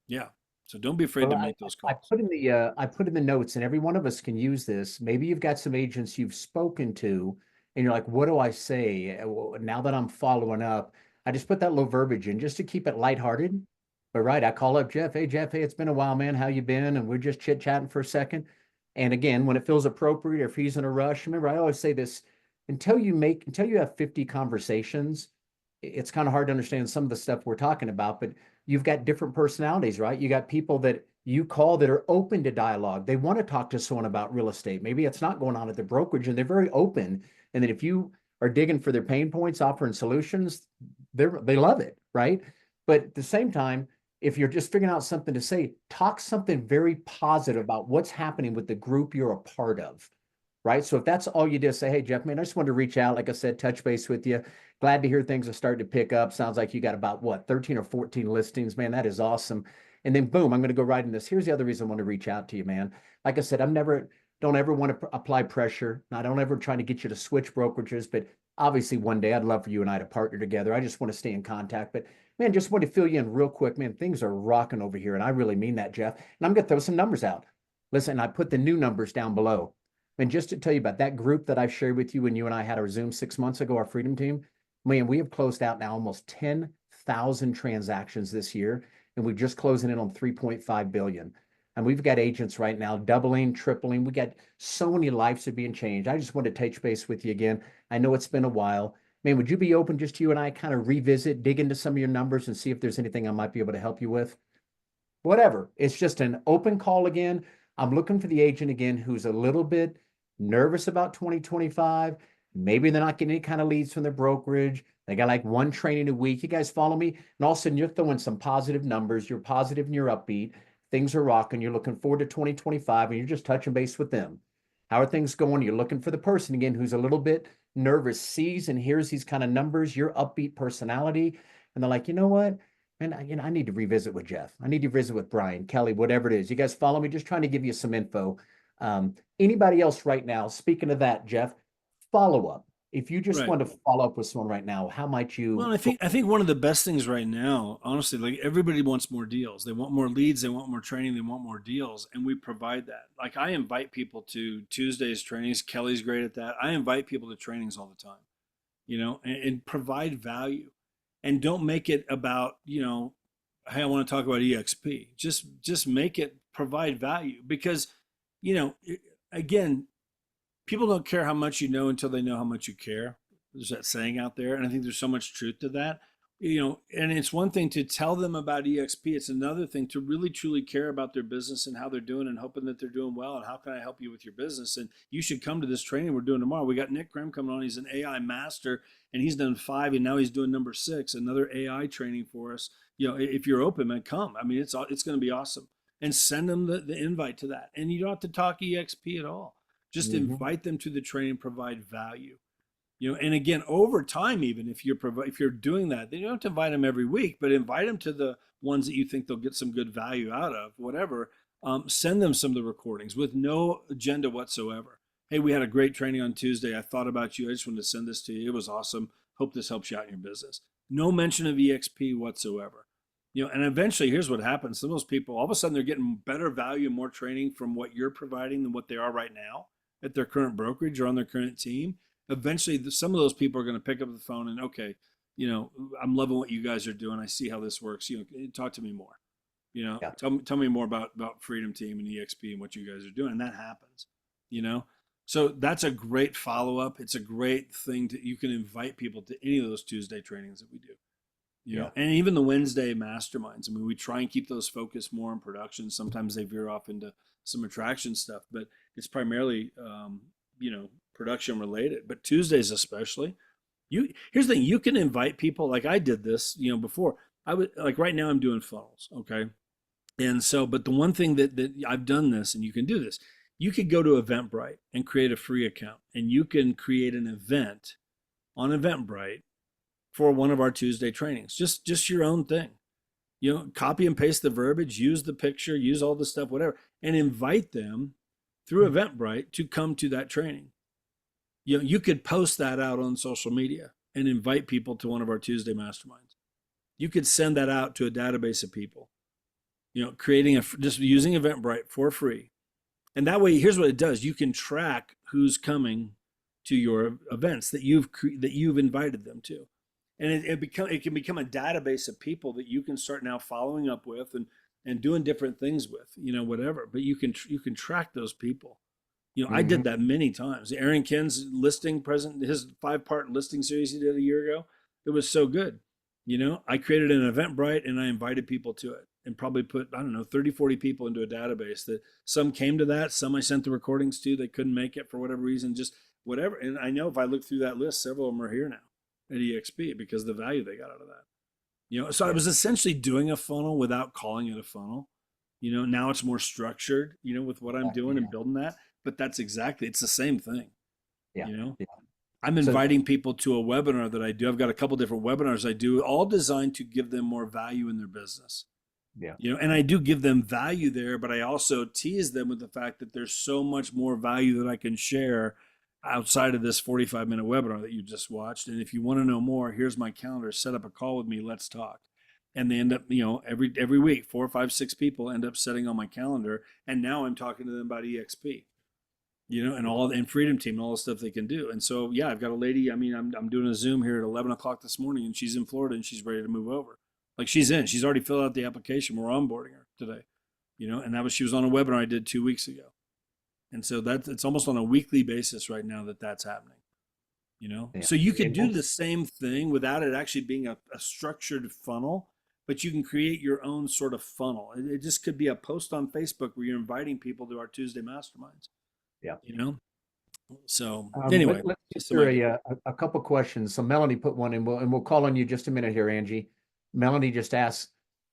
S2: yeah. So don't be afraid to make those calls.
S1: I put in the notes, and every one of us can use this. Maybe you've got some agents you've spoken to, and you're like, what do I say? Well, now that I'm following up, I just put that little verbiage in just to keep it lighthearted. But right, I call up Jeff. Hey, Jeff, hey, it's been a while, man. How you been? And we're just chit-chatting for a second. And again, when it feels appropriate, or if he's in a rush, remember, I always say this, until you have 50 conversations, it's kind of hard to understand some of the stuff we're talking about, but you've got different personalities, right? You got people that you call that are open to dialogue. They want to talk to someone about real estate. Maybe it's not going on at the brokerage and they're very open. And then if you are digging for their pain points, offering solutions, they love it, right? But at the same time, if you're just figuring out something to say, talk something very positive about what's happening with the group you're a part of, right? So if that's all you do, say, hey, Jeff, man, I just wanted to reach out, like I said, touch base with you. Glad to hear things are starting to pick up. Sounds like you got about, 13 or 14 listings, man. That is awesome. And then boom, I'm going to go right in this. Here's the other reason I want to reach out to you, man. Like I said, don't ever want to apply pressure. I don't ever try to get you to switch brokerages, but obviously one day I'd love for you and I to partner together. I just want to stay in contact, but man, just want to fill you in real quick, man. Things are rocking over here. And I really mean that, Jeff. And I'm going to throw some numbers out. Listen, I put the new numbers down below. And just to tell you about that group that I've shared with you when you and I had our Zoom 6 months ago, our Freedom Team, man, we have closed out now almost 1,000 transactions this year, and we're just closing in on 3.5 billion. And we've got agents right now doubling, tripling. We got so many lives are being changed. I just wanted to touch base with you again. I know it's been a while. Man, would you be open just you and I kind of revisit, dig into some of your numbers and see if there's anything I might be able to help you with? Whatever. It's just an open call again. I'm looking for the agent again who's a little bit nervous about 2025. Maybe they're not getting any kind of leads from their brokerage. They got like one training a week. You guys follow me? And all of a sudden you're throwing some positive numbers. You're positive and you're upbeat. Things are rocking. You're looking forward to 2025 and you're just touching base with them. How are things going? You're looking for the person again who's a little bit nervous, sees and hears these kind of numbers, your upbeat personality. And they're like, you know what? And I need to revisit with Jeff. I need to visit with Brian, Kelly, whatever it is. You guys follow me? Just trying to give you some info. Anybody else right now? Speaking of that, Jeff, follow up. If you just
S2: Right.
S1: want to follow up with someone right now, how might you?
S2: Well, I think one of the best things right now, honestly, like everybody wants more deals. They want more leads, they want more training, they want more deals, and we provide that. Like I invite people to Tuesdays trainings. Kelly's great at that. I invite people to trainings all the time, and provide value. And don't make it about, hey, I want to talk about eXp. Just make it provide value because, again, people don't care how much you know until they know how much you care. There's that saying out there, and I think there's so much truth to that. And it's one thing to tell them about eXp. It's another thing to really truly care about their business and how they're doing and hoping that they're doing well and how can I help you with your business. And you should come to this training we're doing tomorrow. We got Nick Grimm coming on. He's an AI master and he's done 5 and now he's doing number 6, another AI training for us. If you're open, man, come. I mean, it's going to be awesome. And send them the invite to that. And you don't have to talk eXp at all. Just invite them to the training, provide value. And again, over time, even if you're doing that, then you don't have to invite them every week, but invite them to the ones that you think they'll get some good value out of, whatever. Send them some of the recordings with no agenda whatsoever. Hey, we had a great training on Tuesday. I thought about you. I just wanted to send this to you. It was awesome. Hope this helps you out in your business. No mention of eXp whatsoever. And eventually, here's what happens. Some of those people, all of a sudden, they're getting better value and more training from what you're providing than what they are right now at their current brokerage or on their current team. Eventually, some of those people are going to pick up the phone and, okay, I'm loving what you guys are doing. I see how this works. Talk to me more. Yeah. Tell me more about Freedom Team and eXp and what you guys are doing. And that happens. So that's a great follow up. It's a great thing you can invite people to any of those Tuesday trainings that we do. And even the Wednesday masterminds. I mean, we try and keep those focused more on production. Sometimes they veer off into some attraction stuff, but it's primarily, production related, but Tuesdays especially. Here's the thing: you can invite people. Like I did this, before. I would like right now I'm doing funnels, okay. And so, but the one thing that I've done this, and you can do this. You could go to Eventbrite and create a free account, and you can create an event on Eventbrite for one of our Tuesday trainings. Just your own thing. Copy and paste the verbiage, use the picture, use all the stuff, whatever, and invite them through Eventbrite to come to that training. You could post that out on social media and invite people to one of our Tuesday masterminds. You could send that out to a database of people, just using Eventbrite for free. And that way, here's what it does. You can track who's coming to your events that you've invited them to. And it can become a database of people that you can start now following up with and doing different things with, whatever. But you can track those people. I did that many times. Aaron Ken's listing present, his 5-part listing series he did a year ago, it was so good. I created an Eventbrite and I invited people to it and probably put, 30, 40 people into a database that some came to that, some I sent the recordings to, they couldn't make it for whatever reason, just whatever. And I know if I look through that list, several of them are here now at eXp because of the value they got out of that. So I was essentially doing a funnel without calling it a funnel. Now it's more structured, with what I'm doing and building that. But it's the same thing. Yeah. I'm inviting people to a webinar that I do. I've got a couple different webinars I do, all designed to give them more value in their business. Yeah. And I do give them value there, but I also tease them with the fact that there's so much more value that I can share outside of this 45-minute webinar that you just watched. And if you want to know more, here's my calendar, set up a call with me, let's talk. And they end up, every week, 4, 5, 6 people end up setting on my calendar. And now I'm talking to them about eXp. and Freedom Team and all the stuff they can do. And so, yeah, I've got a lady. I mean, I'm doing a Zoom here at 11 o'clock this morning, and she's in Florida and she's ready to move over. Like she's already filled out the application. We're onboarding her today, and she was on a webinar I did 2 weeks ago. And so it's almost on a weekly basis right now that's happening.
S1: Yeah.
S2: So you could do the same thing without it actually being a structured funnel, but you can create your own sort of funnel. It just could be a post on Facebook where you're inviting people to our Tuesday masterminds.
S1: Yeah.
S2: So anyway,
S1: let's get through a couple questions. So Melanie put one in, and we'll call on you just a minute here, Angie. Melanie just asked,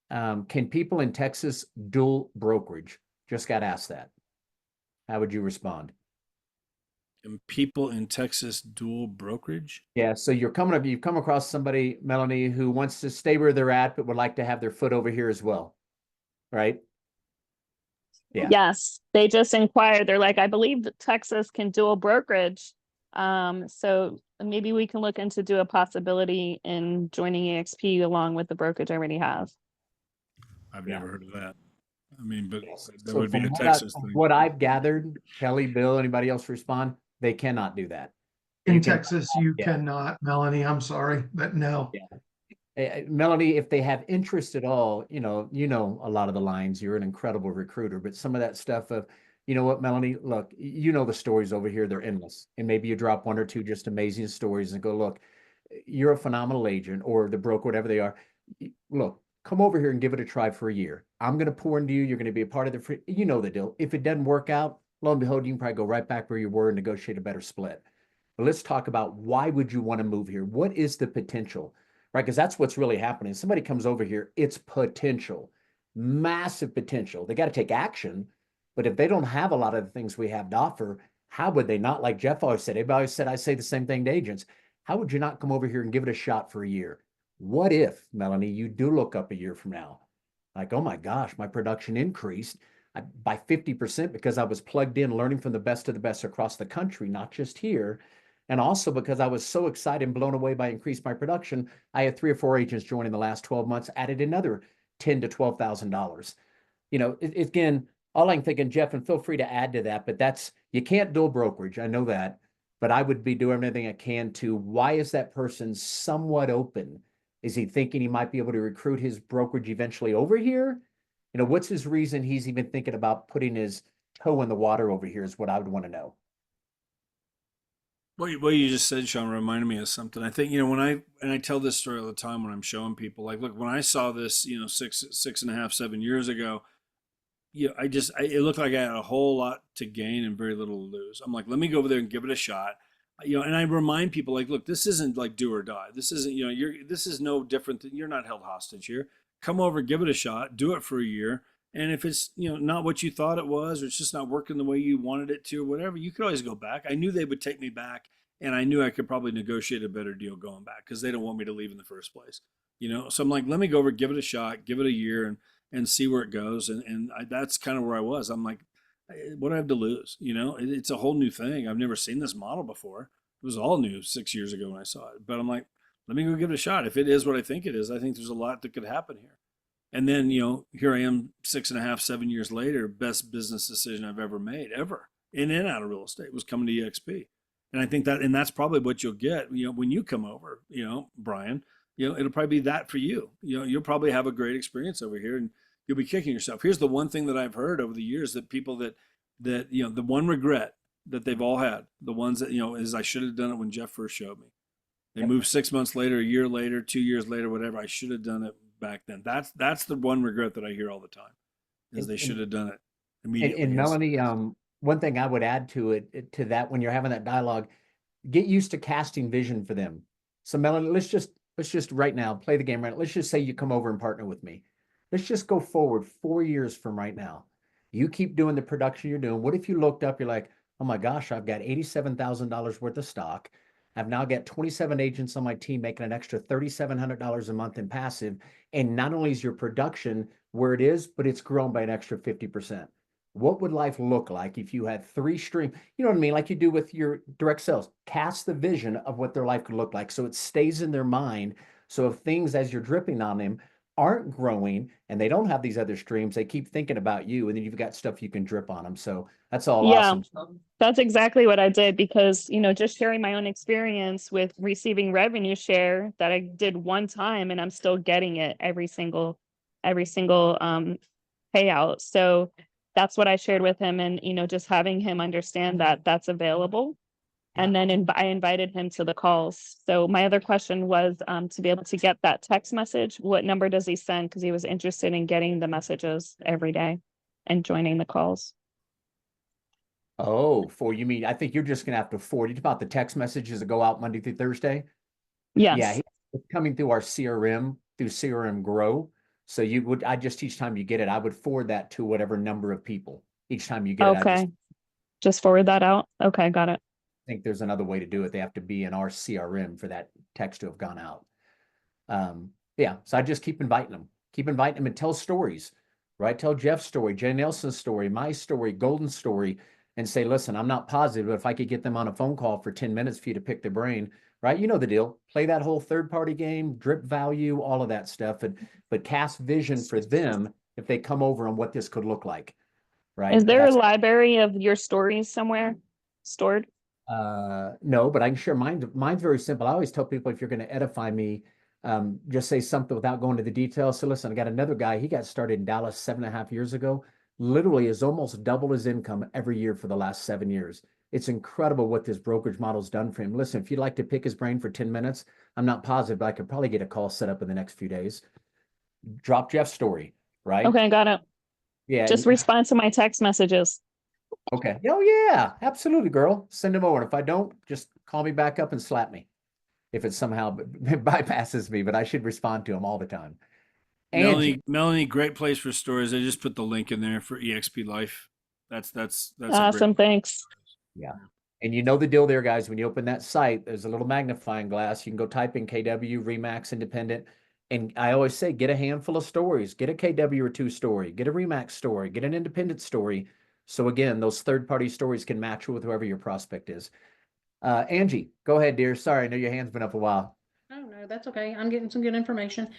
S1: can people in Texas dual brokerage? Just got asked that. How would you respond?
S2: And people in Texas dual brokerage?
S1: Yeah, so you've come across somebody, Melanie, who wants to stay where they're at, but would like to have their foot over here as well, right? Yeah.
S4: Yes, they just inquired. They're like, I believe that Texas can dual brokerage. So maybe we can look into do a possibility in joining eXp along with the brokerage I already have.
S2: I've never heard of that. I mean, but that
S1: So
S2: would be a
S1: from
S2: Texas thing.
S1: what I've gathered, Kelly, Bill, anybody else respond? They cannot do that.
S5: In Texas, you cannot, Melanie. I'm sorry, but no.
S1: Yeah. Melanie, if they have interest at all, you know a lot of the lines. You're an incredible recruiter, but some of that stuff of, you know what, Melanie, look, the stories over here, they're endless. And maybe you drop one or two just amazing stories and go, look, you're a phenomenal agent or the broker, whatever they are. Look, come over here and give it a try for a year. I'm going to pour into you. You're going to be a part of the the deal. If it doesn't work out, lo and behold, you can probably go right back where you were and negotiate a better split. But let's talk about why would you want to move here? What is the potential, right? Because that's what's really happening. Somebody comes over here, it's potential, massive potential. They got to take action. But if they don't have a lot of the things we have to offer, how would they not? Like Jeff always said, everybody always said, I say the same thing to agents. How would you not come over here and give it a shot for a year? What if, Melanie, you do look up a year from now? Like, oh my gosh, my production increased by 50% because I was plugged in learning from the best of the best across the country, not just here. And also because I was so excited and blown away by increased my production, I had 3 or 4 agents join in the last 12 months, added another $10,000 to $12,000. Again, all I'm thinking, Jeff, and feel free to add to that, but you can't dual brokerage. I know that, but I would be doing everything I can to, why is that person somewhat open? Is he thinking he might be able to recruit his brokerage eventually over here? What's his reason he's even thinking about putting his toe in the water over here is what I would want to know.
S2: What you just said, Sean, reminded me of something. I think, when I tell this story all the time when I'm showing people, like, look, when I saw this, 6.5, 7 years ago, it looked like I had a whole lot to gain and very little to lose. I'm like, let me go over there and give it a shot. And I remind people, like, look, this isn't like do or die. This isn't, this is no different than, you're not held hostage here. Come over, give it a shot, do it for a year. And if it's, not what you thought it was, or it's just not working the way you wanted it to, or whatever, you could always go back. I knew they would take me back, and I knew I could probably negotiate a better deal going back because they don't want me to leave in the first place. So I'm like, let me go over, give it a shot, give it a year and see where it goes. And that's kind of where I was. I'm like, what do I have to lose? It's a whole new thing. I've never seen this model before. It was all new 6 years ago when I saw it. But I'm like, let me go give it a shot. If it is what I think it is, I think there's a lot that could happen here. And then, here I am 6.5, 7 years later, best business decision I've ever made, ever, in and out of real estate, was coming to eXp. And I think that's probably what you'll get, when you come over, Brian, it'll probably be that for you. You'll probably have a great experience over here and you'll be kicking yourself. Here's the one thing that I've heard over the years that people that the one regret that they've all had, the ones that, is I should have done it when Jeff first showed me. They moved 6 months later, a year later, 2 years later, whatever. I should have done it back then. That's the one regret that I hear all the time, is they should have done it immediately.
S1: And Melanie, one thing I would add to that, when you're having that dialogue, get used to casting vision for them. So Melanie, let's just right now play the game right. Let's just say you come over and partner with me. Let's just go forward 4 years from right now. You keep doing the production you're doing. What if you looked up, you're like, oh my gosh, I've got $87,000 worth of stock. I've now got 27 agents on my team making an extra $3,700 a month in passive. And not only is your production where it is, but it's grown by an extra 50%. What would life look like if you had 3 streams? You know what I mean? Like you do with your direct sales. Cast the vision of what their life could look like so it stays in their mind. So if things, as you're dripping on them, aren't growing and they don't have these other streams, they keep thinking about you, and then you've got stuff you can drip on them. So that's all
S4: Yeah.
S1: awesome.
S4: That's exactly what I did because, just sharing my own experience with receiving revenue share that I did one time and I'm still getting it every single payout. So that's what I shared with him and, just having him understand that that's available. And then I invited him to the calls. So my other question was to be able to get that text message. What number does he send? Because he was interested in getting the messages every day and joining the calls.
S1: Oh, you mean, I think you're just going to have to forward it about the text messages that go out Monday through Thursday.
S4: Yes.
S1: Yeah, it's coming through our CRM, through CRM Grow. So I just, each time you get it, I would forward that to whatever number of people each time you get it.
S4: Okay. Just forward that out. Okay, got it.
S1: I think there's another way to do it. They have to be in our CRM for that text to have gone out. Yeah, so I just keep inviting them and tell stories, right? Tell Jeff's story, Jay Nelson's story, my story, Golden's story, and say, listen, I'm not positive, but if I could get them on a phone call for 10 minutes for you to pick their brain, right? You know the deal. Play that whole third-party game, drip value, all of that stuff, but cast vision for them if they come over on what this could look like, right?
S4: Is there a library of your stories somewhere stored?
S1: No, but I can share mine. Mine's very simple. I always tell people, if you're going to edify me, just say something without going to the details. So listen, I got another guy. He got started in Dallas 7.5 years ago. Literally has almost doubled his income every year for the last 7 years. It's incredible what this brokerage model's done for him. Listen, if you'd like to pick his brain for 10 minutes, I'm not positive, but I could probably get a call set up in the next few days. Drop Jeff's story, right?
S4: Okay, got it.
S1: Yeah.
S4: Just respond to my text messages.
S1: Okay. Oh yeah, absolutely, girl. Send them over. And if I don't, just call me back up and slap me if it somehow bypasses me, but I should respond to them all the time.
S2: Melanie, great place for stories. I just put the link in there for eXp Life. That's
S4: Awesome. Thanks.
S1: Yeah. And you know the deal there, guys. When you open that site, there's a little magnifying glass. You can go type in KW, Remax, Independent. And I always say, get a handful of stories. Get a KW or 2 story. Get a Remax story. Get an independent story. So again, those third-party stories can match with whoever your prospect is. Angie, go ahead, dear. Sorry, I know your hand's been up a while.
S6: Oh, no, that's okay. I'm getting some good information.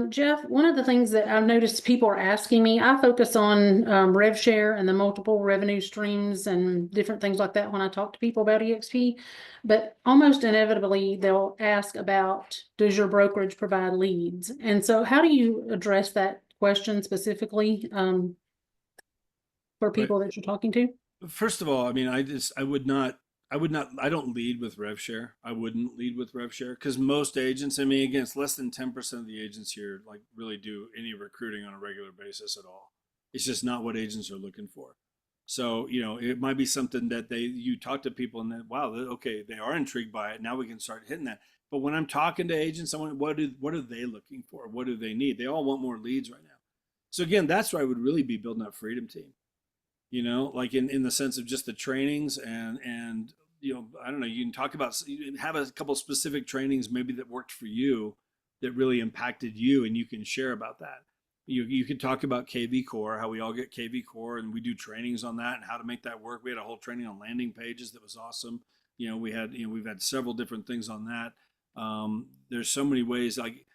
S6: Jeff, one of the things that I've noticed people are asking me, I focus on rev share and the multiple revenue streams and different things like that when I talk to people about eXp. But almost inevitably, they'll ask about, does your brokerage provide leads? And so how do you address that question specifically for people that you're talking to?
S2: First of all, I mean, I don't lead with rev share. I wouldn't lead with rev share because most agents, I mean, again, it's less than 10% of the agents here like really do any recruiting on a regular basis at all. It's just not what agents are looking for. So, it might be something that you talk to people and then, wow, okay, they are intrigued by it. Now we can start hitting that. But when I'm talking to agents, I want, what are they looking for? What do they need? They all want more leads right now. So again, that's where I would really be building that Freedom team. Like in the sense of just the trainings and I don't know, you can talk about, have a couple specific trainings maybe that worked for you that really impacted you and you can share about that. You could talk about KV Core, how we all get KV Core and we do trainings on that and how to make that work. We had a whole training on landing pages that was awesome. We've had several different things on that. There's so many ways, like,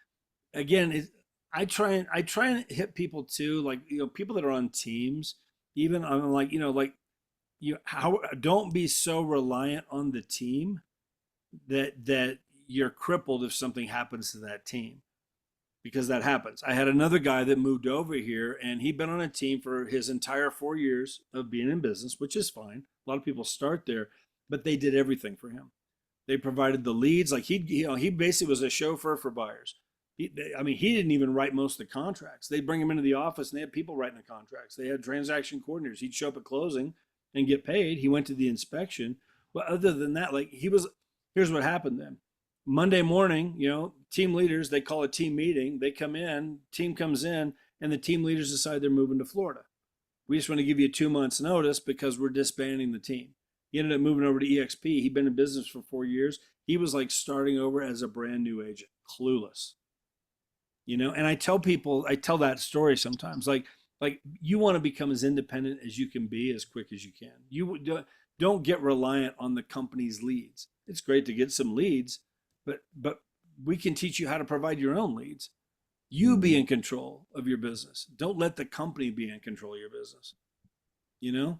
S2: again, I try and hit people too, like, people that are on teams. Even I'm like, don't be so reliant on the team that you're crippled if something happens to that team, because that happens. I had another guy that moved over here and he'd been on a team for his entire 4 years of being in business, which is fine. A lot of people start there, but they did everything for him. They provided the leads. Like he basically was a chauffeur for buyers. He didn't even write most of the contracts. They'd bring him into the office and they had people writing the contracts. They had transaction coordinators. He'd show up at closing and get paid. He went to the inspection. But other than that, here's what happened then. Monday morning, team leaders, they call a team meeting. They come in, team comes in, and the team leaders decide they're moving to Florida. We just want to give you 2 months notice because we're disbanding the team. He ended up moving over to eXp. He'd been in business for 4 years. He was like starting over as a brand new agent, clueless. And I tell that story sometimes, like you want to become as independent as you can be as quick as you can. You don't get reliant on the company's leads. It's great to get some leads, but we can teach you how to provide your own leads. You be in control of your business. Don't let the company be in control of your business, you know?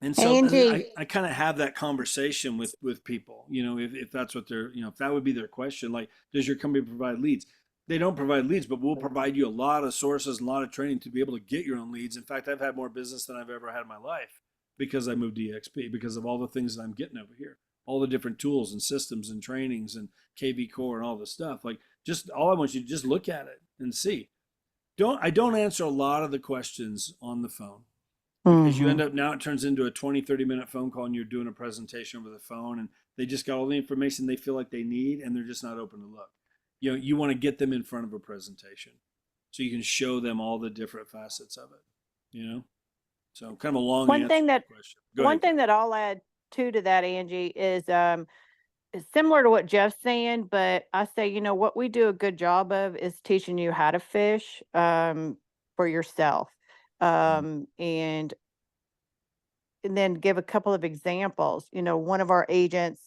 S2: And so
S7: Angie.
S2: I kind of have that conversation with people, you know, if that's what they're, you know, if that would be their question, like, does your company provide leads? They don't provide leads, but we'll provide you a lot of sources and a lot of training to be able to get your own leads. In fact, I've had more business than I've ever had in my life because I moved to eXp, because of all the things that I'm getting over here, all the different tools and systems and trainings and KV Core and all this stuff. Like, just all I want you to just look at it and see. I don't answer a lot of the questions on the phone, because you end up, now it turns into a 20-30 minute phone call and you're doing a presentation over the phone and they just got all the information they feel like they need and they're just not open to look. You know, you want to get them in front of a presentation so you can show them all the different facets of it, you know? So kind of a long
S7: One
S2: answer
S7: thing
S2: to
S7: that
S2: the question. Go
S7: one
S2: ahead.
S7: thing that I'll add to that, Angie, is similar to what Jeff's saying, but I say, you know, what we do a good job of is teaching you how to fish for yourself. And then give a couple of examples. You know, one of our agents,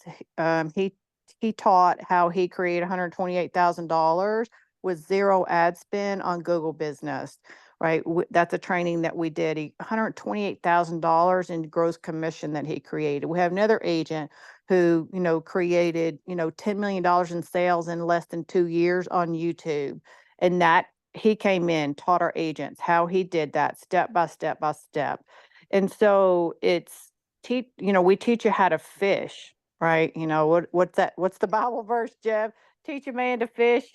S7: he taught how he created $128,000 with zero ad spend on Google Business, right? That's a training that we did. $128,000 in gross commission that he created. We have another agent who, you know, created, you know, $10 million in sales in less than 2 years on YouTube. And that he came in, taught our agents how he did that step by step by step. And so it's you know, we teach you how to fish, right? You know, what's that? What's the Bible verse, Jeff? Teach a man to fish.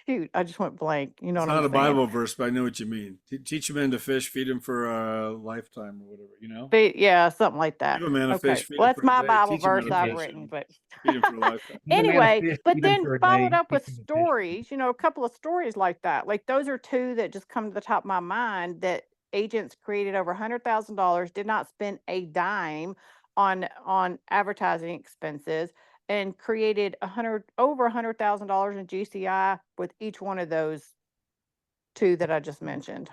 S7: Shoot, I just went blank. You know
S2: It's
S7: what
S2: not
S7: I'm
S2: a
S7: saying?
S2: Bible verse, but I know what you mean. Teach a man to fish, feed him for a lifetime or whatever, you know?
S7: Yeah, something like that.
S2: Give a man a
S7: Okay.
S2: fish, feed
S7: Well,
S2: him
S7: that's
S2: for a
S7: my
S2: day.
S7: Bible
S2: Teach him how
S7: verse
S2: to
S7: I've
S2: fish
S7: written,
S2: and
S7: but
S2: feed him for a lifetime.
S1: Feed a man a
S7: anyway,
S1: fish,
S7: but
S1: feed him
S7: then
S1: for a
S7: followed
S1: day,
S7: up with
S1: teach him to fish.
S7: stories, you know, a couple of stories like that. Like those are two that just come to the top of my mind, that agents created over $100,000, did not spend a dime on advertising expenses, and created over $100,000 in GCI with each one of those two that I just mentioned.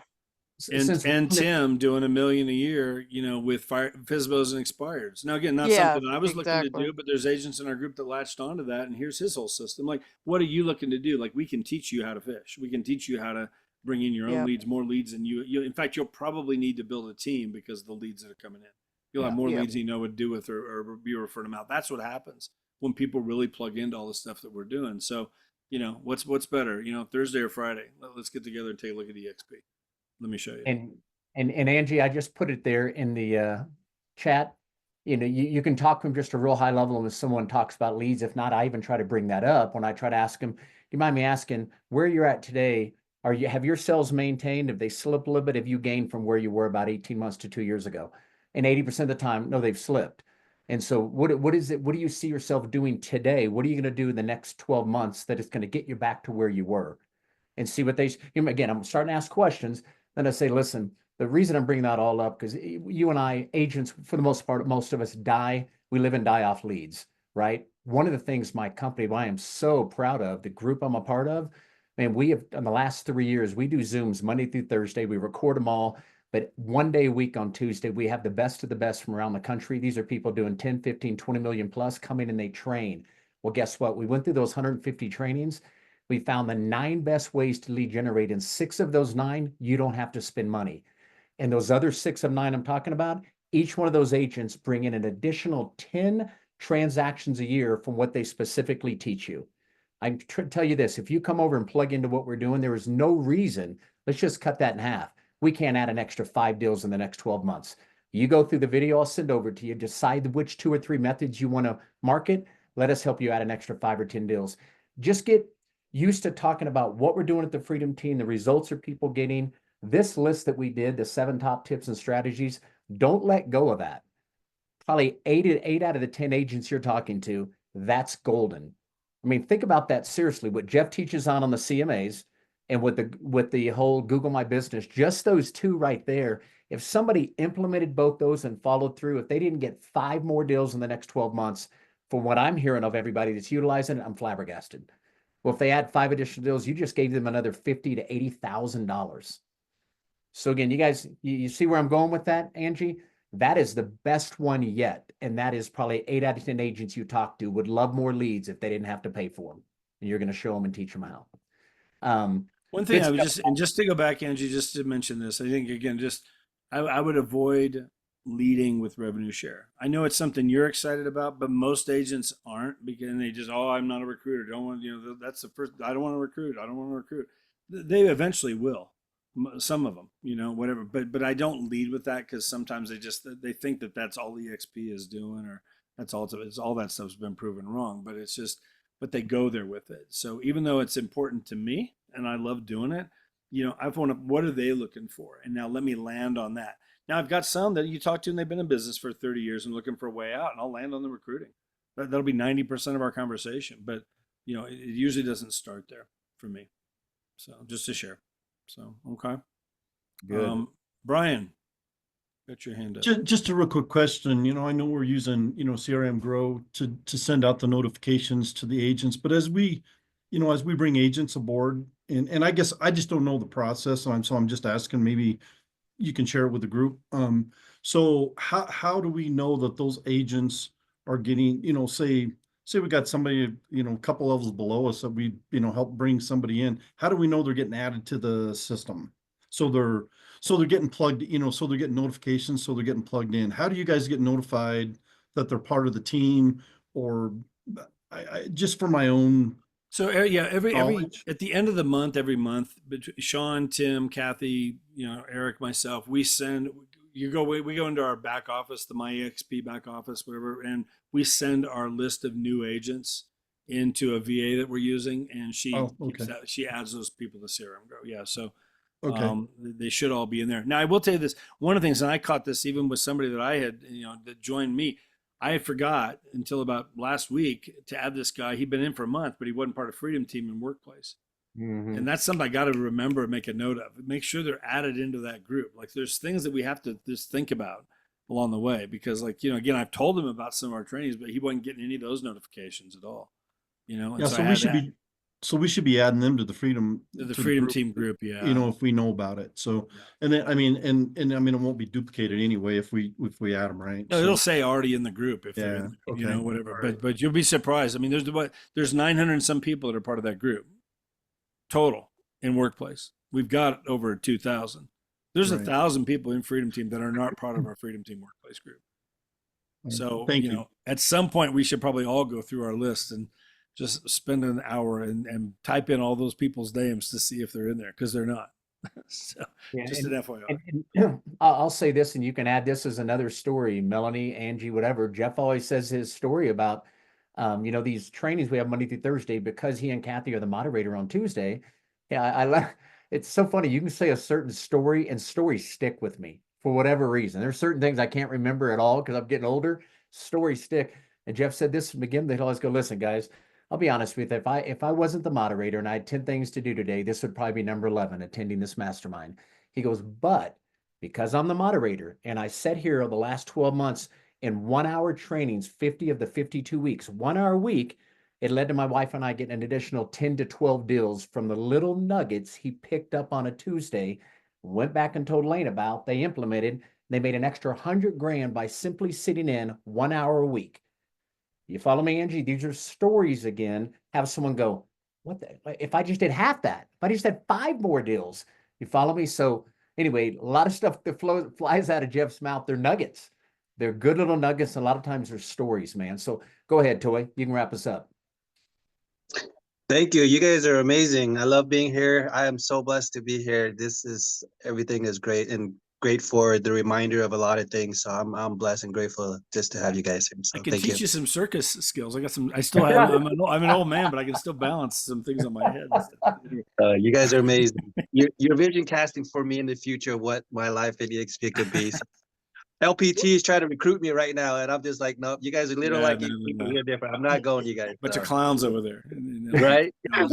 S1: Since
S2: And Tim doing $1 million a year, you know, with FSBOs and expireds. Now, again, not
S7: Yeah,
S2: something I was looking to
S7: exactly.
S2: do, but there's agents in our group that latched onto that, and here's his whole system. Like, what are you looking to do? Like, we can teach you how to fish. We can teach you how to bring in your own
S7: Yep.
S2: leads, more leads than you. In fact, you'll probably need to build a team because of the leads that are coming in. You'll have more
S7: Yep.
S2: leads than you know what to do with, or be referring them out. That's what happens when people really plug into all the stuff that we're doing. So, you know, what's better? You know, Thursday or Friday? Let's get together and take a look at eXp. Let me show you.
S1: And Angie, I just put it there in the chat. You know, you can talk from just a real high level when someone talks about leads. If not, I even try to bring that up when I try to ask them. Do you mind me asking where you're at today? Have your sales maintained? Have they slipped a little bit? Have you gained from where you were about 18 months to 2 years ago? And 80% of the time, no, they've slipped. And so what is it? What do you see yourself doing today? What are you going to do in the next 12 months that is going to get you back to where you were? And see what they, you know, again, I'm starting to ask questions. Then I say, listen, the reason I'm bringing that all up, because you and I, agents, for the most part, most of us we live and die off leads, right? One of the things my company, I am so proud of, the group I'm a part of, man, we have, in the last 3 years, we do Zooms Monday through Thursday. We record them all, but one day a week on Tuesday, we have the best of the best from around the country. These are people doing 10, 15, 20 million plus, come in and they train. Well, guess what? We went through those 150 trainings. We found the 9 best ways to lead generate. In 6 of those 9, you don't have to spend money. And those other 6 of 9 I'm talking about, each one of those agents bring in an additional 10 transactions a year from what they specifically teach you. I tell you this, if you come over and plug into what we're doing, there is no reason, let's just cut that in half. We can't add an extra 5 deals in the next 12 months. You go through the video I'll send over to you, decide which 2 or 3 methods you want to market. Let us help you add an extra 5 or 10 deals. Just get used to talking about what we're doing at the Freedom Team, the results are people getting. This list that we did, the 7 top tips and strategies, don't let go of that. Probably 8 out of the 10 agents you're talking to, that's golden. I mean, think about that seriously. What Jeff teaches on the CMAs and with the whole Google My Business, just those 2 right there. If somebody implemented both those and followed through, if they didn't get 5 more deals in the next 12 months, from what I'm hearing of everybody that's utilizing it, I'm flabbergasted. Well, if they add 5 additional deals, you just gave them another $50,000 to $80,000. So again, you guys, you see where I'm going with that, Angie? That is the best one yet. And that is probably 8 out of 10 agents you talk to would love more leads if they didn't have to pay for them. And you're going to show them and teach them how.
S2: One thing
S1: good
S2: I would
S1: stuff.
S2: just to go back, Angie, just to mention this, I think again, I would avoid leading with revenue share. I know it's something you're excited about, but most agents aren't because they just, oh, I'm not a recruiter. Don't want, that's the first, I don't want to recruit. I don't want to recruit. They eventually will. Some of them, whatever. But I don't lead with that because sometimes they think that that's all eXp is doing, or that's all that stuff's been proven wrong. But it's just, but they go there with it. So even though it's important to me and I love doing it, what are they looking for? And now let me land on that. Now I've got some that you talk to and they've been in business for 30 years and looking for a way out, and I'll land on the recruiting. That'll be 90% of our conversation, but it usually doesn't start there for me. So just to share. So, okay.
S1: Good.
S2: Brian, got your hand up.
S3: Just a real quick question. I know we're using, CRM Grow to send out the notifications to the agents, but as we bring agents aboard, and I guess I just don't know the process, so I'm just asking, maybe you can share it with the group. So how do we know that those agents are getting, say we got somebody, a couple levels below us that we, help bring somebody in. How do we know they're getting added to the system? So they're getting plugged, so they're getting notifications, so they're getting plugged in. How do you guys get notified that they're part of the team? Or I just for my own.
S2: So yeah, every
S3: knowledge.
S2: at the end of the month, every month, between Sean, Tim, Kathy, Eric, myself, we go into our back office, the My eXp back office, whatever, and we send our list of new agents into a VA that we're using, and she she adds those people to CRM Grow. Yeah, so they should all be in there. Now I will tell you this: one of the things, and I caught this even with somebody that I had, that joined me. I forgot until about last week to add this guy. He'd been in for a month, but he wasn't part of Freedom Team in Workplace.
S1: Mm-hmm.
S2: And that's something I got to remember and make a note of. Make sure they're added into that group. Like there's things that we have to just think about along the way, because again, I've told him about some of our trainings, but he wasn't getting any of those notifications at all. And
S3: Yeah, so we should be adding them to the Freedom
S2: Team group. Yeah.
S3: If we know about it. So, and then, it won't be duplicated anyway if we add them, right?
S2: No, it'll say already in the group if they're in, whatever. Right. But you'll be surprised. I mean, there's 900 and some people that are part of that group total in Workplace. We've got over 2,000. There's 1,000 people in Freedom Team that are not part of our Freedom Team Workplace group. So,
S3: Thank you.
S2: At some point we should probably all go through our list and just spend an hour and type in all those people's names to see if they're in there, because they're not. So just an FYI.
S1: And I'll say this, and you can add this as another story, Melanie, Angie, whatever. Jeff always says his story about, these trainings we have Monday through Thursday, because he and Kathy are the moderator on Tuesday. Yeah, it's so funny. You can say a certain story and stories stick with me for whatever reason. There's certain things I can't remember at all because I'm getting older. Stories stick. And Jeff said this from the beginning. They'd always go, listen, guys, I'll be honest with you. If I wasn't the moderator and I had 10 things to do today, this would probably be number 11, attending this mastermind. He goes, but because I'm the moderator and I sat here the last 12 months in 1 hour trainings, 50 of the 52 weeks, 1 hour a week, it led to my wife and I getting an additional 10 to 12 deals from the little nuggets he picked up on a Tuesday, went back and told Lane about, they implemented, they made an extra 100 grand by simply sitting in 1 hour a week. You follow me, Angie? These are stories again. Have someone go, if I just did half that, if I just had 5 more deals, you follow me? So anyway, a lot of stuff that flies out of Jeff's mouth, they're nuggets. They're good little nuggets. A lot of times they're stories, man. So go ahead, Toy. You can wrap us up.
S8: Thank you. You guys are amazing. I love being here. I am so blessed to be here. Everything is great and great for the reminder of a lot of things. So I'm blessed and grateful just to have you guys here. So
S2: I can teach you some circus skills. I still have, I'm an old man, but I can still balance some things on my head.
S8: You guys are amazing. You're vision casting for me in the future, what my life at eXp could be. So LPT is trying to recruit me right now, and I'm just like, nope, you guys are little people. You're different. I'm not going, you guys.
S2: Bunch of clowns over there.
S8: Right?
S2: I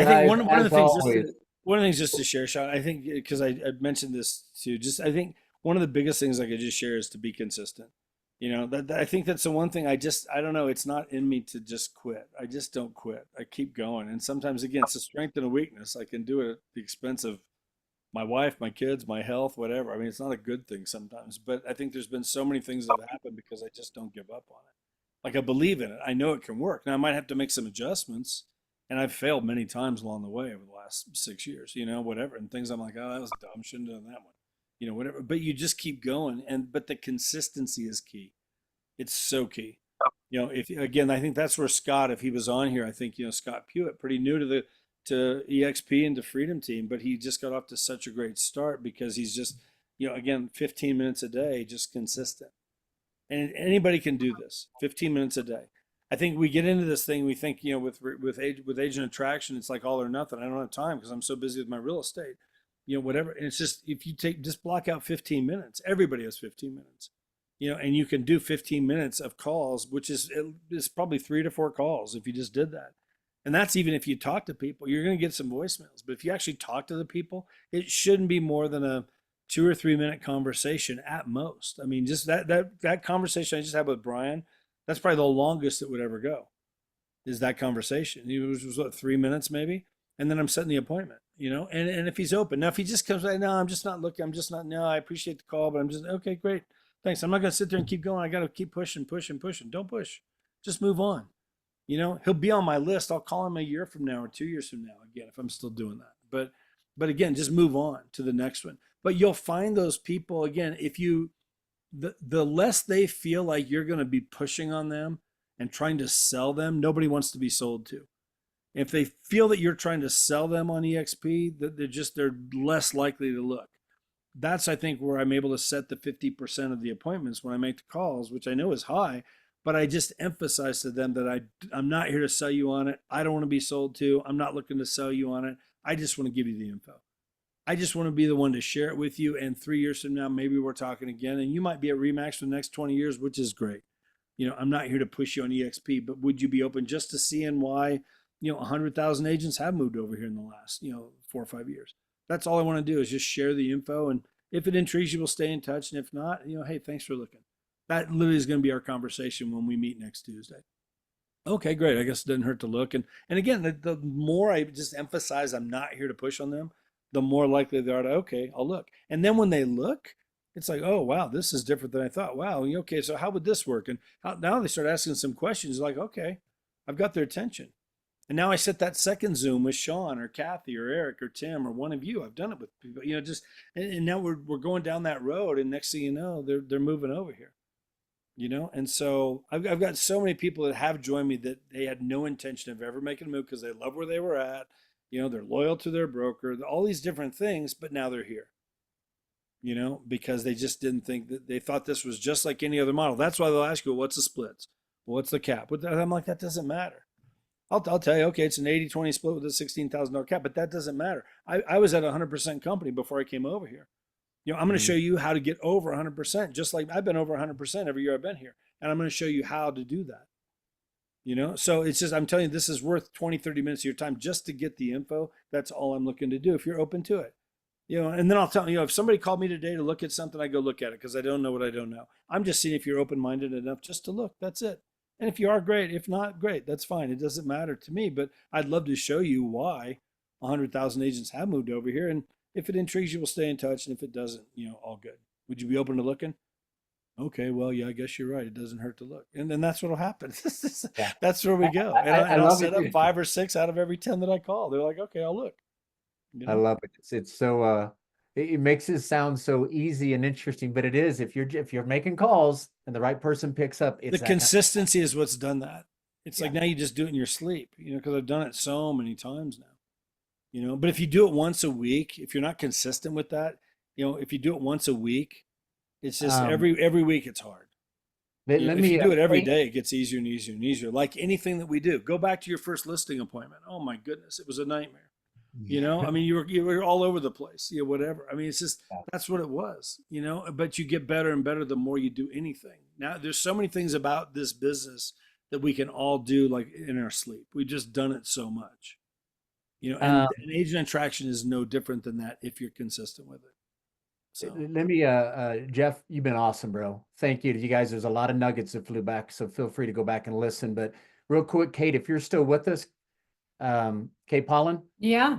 S2: think one of the things, just to share, Sean, I think, because I mentioned this too, I think one of the biggest things I could just share is to be consistent. I think that's the one thing I don't know. It's not in me to just quit. I just don't quit. I keep going. And sometimes, again, it's a strength and a weakness. I can do it at the expense of my wife, my kids, my health, whatever. I mean, it's not a good thing sometimes, but I think there's been so many things that have happened because I just don't give up on it. Like, I believe in it. I know it can work. Now I might have to make some adjustments, And I've failed many times along the way over the last 6 years, whatever. And things I'm like, oh, that was dumb. Shouldn't have done that one, whatever. But you just keep going. But the consistency is key. It's so key. If again, I think that's where Scott, if he was on here, I think, Scott Pewitt, pretty new to eXp and to Freedom Team, but he just got off to such a great start because he's just, again, 15 minutes a day, just consistent. And anybody can do this, 15 minutes a day. I think we get into this thing. We think, with agent attraction, it's like all or nothing. I don't have time because I'm so busy with my real estate, whatever. And it's just, if you just block out 15 minutes, everybody has 15 minutes, and you can do 15 minutes of calls, which is probably 3 to 4 calls if you just did that. And that's even if you talk to people, you're going to get some voicemails. But if you actually talk to the people, it shouldn't be more than a 2 or 3 minute conversation at most. I mean, just that conversation I just had with Brian, that's probably the longest it would ever go, is that conversation. It was what, 3 minutes maybe? And then I'm setting the appointment, and if he's open. Now, if he just comes like, no, I'm just not looking. No, I appreciate the call, but I'm just, okay, great. Thanks. I'm not going to sit there and keep going. I got to keep pushing. Don't push. Just move on. He'll be on my list. I'll call him a year from now or 2 years from now again, if I'm still doing that. But again, just move on to the next one. But you'll find those people, again, if the less they feel like you're going to be pushing on them and trying to sell them, nobody wants to be sold to. If they feel that you're trying to sell them on eXp, they're less likely to look. That's, I think, where I'm able to set the 50% of the appointments when I make the calls, which I know is high, but I just emphasize to them that I'm not here to sell you on it. I don't want to be sold to. I'm not looking to sell you on it. I just want to give you the info. I just want to be the one to share it with you. And 3 years from now, maybe we're talking again, and you might be at RE/MAX for the next 20 years, which is great. I'm not here to push you on eXp, but would you be open just to seeing why, 100,000 agents have moved over here in the last, 4 or 5 years? That's all I want to do, is just share the info. And if it intrigues you, we'll stay in touch. And if not, hey, thanks for looking. That literally is going to be our conversation when we meet next Tuesday. Okay, great. I guess it doesn't hurt to look. And again, the more I just emphasize I'm not here to push on them, the more likely they are to, okay, I'll look. And then when they look, it's like, oh, wow, this is different than I thought. Wow, okay, so how would this work? And now they start asking some questions like, okay, I've got their attention. And now I set that second Zoom with Sean or Kathy or Eric or Tim or one of you. I've done it with people, and now we're going down that road, and next thing you know, they're moving over here. And so I've got so many people that have joined me that they had no intention of ever making a move because they love where they were at. They're loyal to their broker, all these different things, but now they're here, because they just didn't think that, they thought this was just like any other model. That's why they'll ask you, well, what's the splits? Well, what's the cap? I'm like, that doesn't matter. I'll tell you, okay, it's an 80-20 split with a $16,000 cap, but that doesn't matter. I was at a 100% company before I came over here. I'm going to show you how to get over 100%, just like I've been over 100% every year I've been here. And I'm going to show you how to do that. So it's just, I'm telling you, this is worth 20, 30 minutes of your time just to get the info. That's all I'm looking to do if you're open to it. And then I'll tell you, if somebody called me today to look at something, I go look at it because I don't know what I don't know. I'm just seeing if you're open-minded enough just to look. That's it. And if you are, great. If not, great. That's fine. It doesn't matter to me, but I'd love to show you why 100,000 agents have moved over here. And if it intrigues you, we'll stay in touch. And if it doesn't, all good. Would you be open to looking? Okay, well, yeah, I guess you're right. It doesn't hurt to look. And then that's what'll happen.
S1: Yeah.
S2: That's where we go. And I'll set up 5 or 6 out of every 10 that I call. They're like, okay, I'll look.
S1: I love it. It's so it makes it sound so easy and interesting, but it is. If you're making calls and the right person picks up, it's
S2: the consistency is what's done that. It's like
S1: Yeah.
S2: now you just do it in your sleep, because I've done it so many times now. But if you do it once a week, if you're not consistent with that, if you do it once a week, it's just every week it's hard.
S1: Let
S2: If
S1: me
S2: you do it every day, it gets easier and easier and easier. Like anything that we do. Go back to your first listing appointment. Oh my goodness, it was a nightmare. I mean, you were all over the place, whatever. I mean, it's just, that's what it was, but you get better and better the more you do anything. Now there's so many things about this business that we can all do like in our sleep. We've just done it so much, and agent attraction is no different than that if you're consistent with it. So
S1: Let me, Jeff, you've been awesome, bro. Thank you to you guys. There's a lot of nuggets that flew back, so feel free to go back and listen. But real quick, Kate, if you're still with us, Kate Pollen,
S9: Yeah.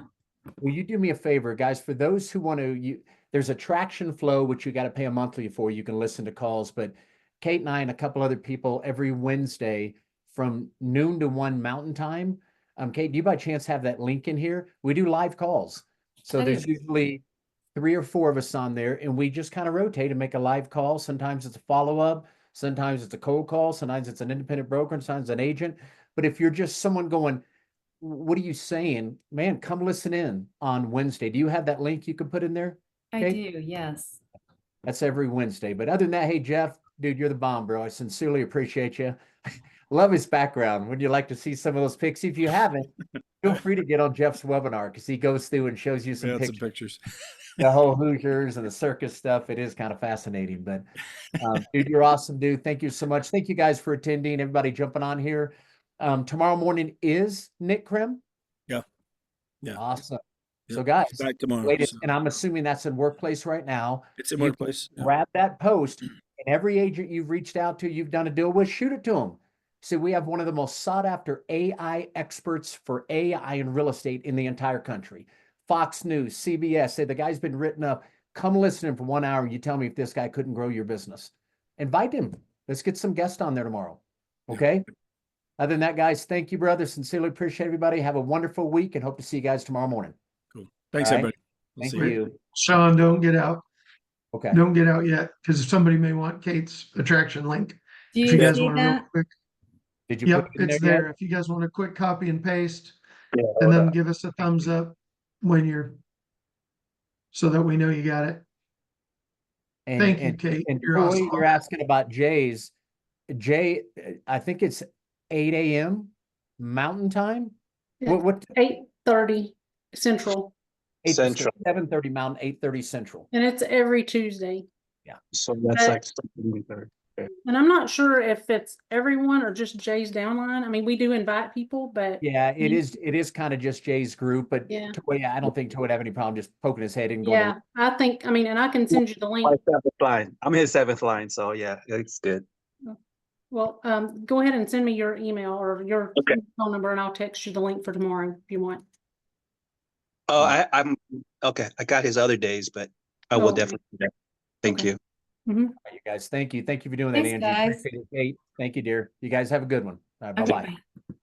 S1: will you do me a favor, guys? For those who want to, there's a traction flow, which you got to pay a monthly for. You can listen to calls, but Kate and I and a couple other people every Wednesday from noon to 1 Mountain Time, Kate, do you by chance have that link in here? We do live calls. So
S9: I
S1: there's
S9: do.
S1: usually 3 or 4 of us on there, and we just kind of rotate and make a live call. Sometimes it's a follow-up, sometimes it's a cold call, sometimes it's an independent broker, and sometimes an agent. But if you're just someone going, what are you saying? Man, come listen in on Wednesday. Do you have that link you could put in there?
S9: I
S1: Kate?
S9: do, yes.
S1: That's every Wednesday. But other than that, hey, Jeff, dude, you're the bomb, bro. I sincerely appreciate you. Love his background. Would you like to see some of those pics? If you haven't, feel free to get on Jeff's webinar because he goes through and shows you some
S2: Yeah,
S1: pictures.
S2: some pictures.
S1: The whole Hoosiers and the circus stuff. It is kind of fascinating. But dude, you're awesome, dude. Thank you so much. Thank you guys for attending. Everybody jumping on here. Tomorrow morning is Nick Krim.
S2: Yeah. Yeah.
S1: Awesome.
S2: Yep.
S1: So guys,
S2: Back tomorrow.
S1: latest,
S2: So
S1: and I'm assuming that's in workplace right now.
S2: it's in
S1: You
S2: workplace. Yeah.
S1: grab that post, and every agent you've reached out to, you've done a deal with, shoot it to them. See, we have one of the most sought after AI experts for AI in real estate in the entire country. Fox News, CBS, say the guy's been written up. Come listen to him for 1 hour. And you tell me if this guy couldn't grow your business. Invite him. Let's get some guests on there tomorrow. Okay. Other than that, guys, thank you, brother. Sincerely appreciate everybody. Have a wonderful week and hope to see you guys tomorrow morning.
S2: Cool. Thanks,
S1: All right.
S2: everybody. We'll
S1: Thank
S2: see
S1: you.
S5: Sean, don't get out.
S1: Okay.
S5: Don't get out yet, because somebody may want Kate's attraction link.
S9: Do
S5: If you
S9: you
S5: guys
S9: see
S5: want a real
S9: that?
S5: quick,
S1: Did you
S5: yep,
S1: put it in
S5: it's
S1: there
S5: there.
S1: yet?
S5: If you guys want a quick copy and paste,
S8: Yeah,
S5: and
S8: hold
S5: then
S8: on.
S5: give us a thumbs up when you're, so that we know you got it.
S1: And,
S5: Thank you,
S1: and,
S5: Kate.
S1: and
S5: You're
S1: Troy,
S5: awesome.
S1: you're asking about Jay's. Jay, I think it's 8 a.m. Mountain time. What
S6: 8:30 Central,
S8: Central.
S1: 7:30 Mountain, 8:30 Central.
S6: and it's every Tuesday.
S8: So that's
S6: But-
S8: like something third.
S6: And I'm not sure if it's everyone or just Jay's downline. I mean, we do invite people, but
S1: Yeah, it
S6: You-
S1: is kind of just Jay's group, but
S6: Yeah.
S1: Toy, I don't think Toy would have any problem just poking his head in and going.
S6: yeah, I think, I mean, and I can send you the
S8: My
S6: link.
S8: 7th line. I'm his 7th line, so yeah, it's good.
S6: Well, go ahead and send me your email or your
S8: Okay.
S6: phone number and I'll text you the link for tomorrow if you want.
S8: Oh, I'm okay. I got his other days, but I will
S6: Oh, okay.
S8: definitely do that. Thank
S6: Okay.
S8: you.
S1: You guys, thank you for doing that,
S9: Thanks,
S1: Angie.
S9: guys.
S1: Appreciate it, Kate. Thank you, dear. You guys have a good one.
S9: Okay,
S1: Bye-bye.
S9: bye.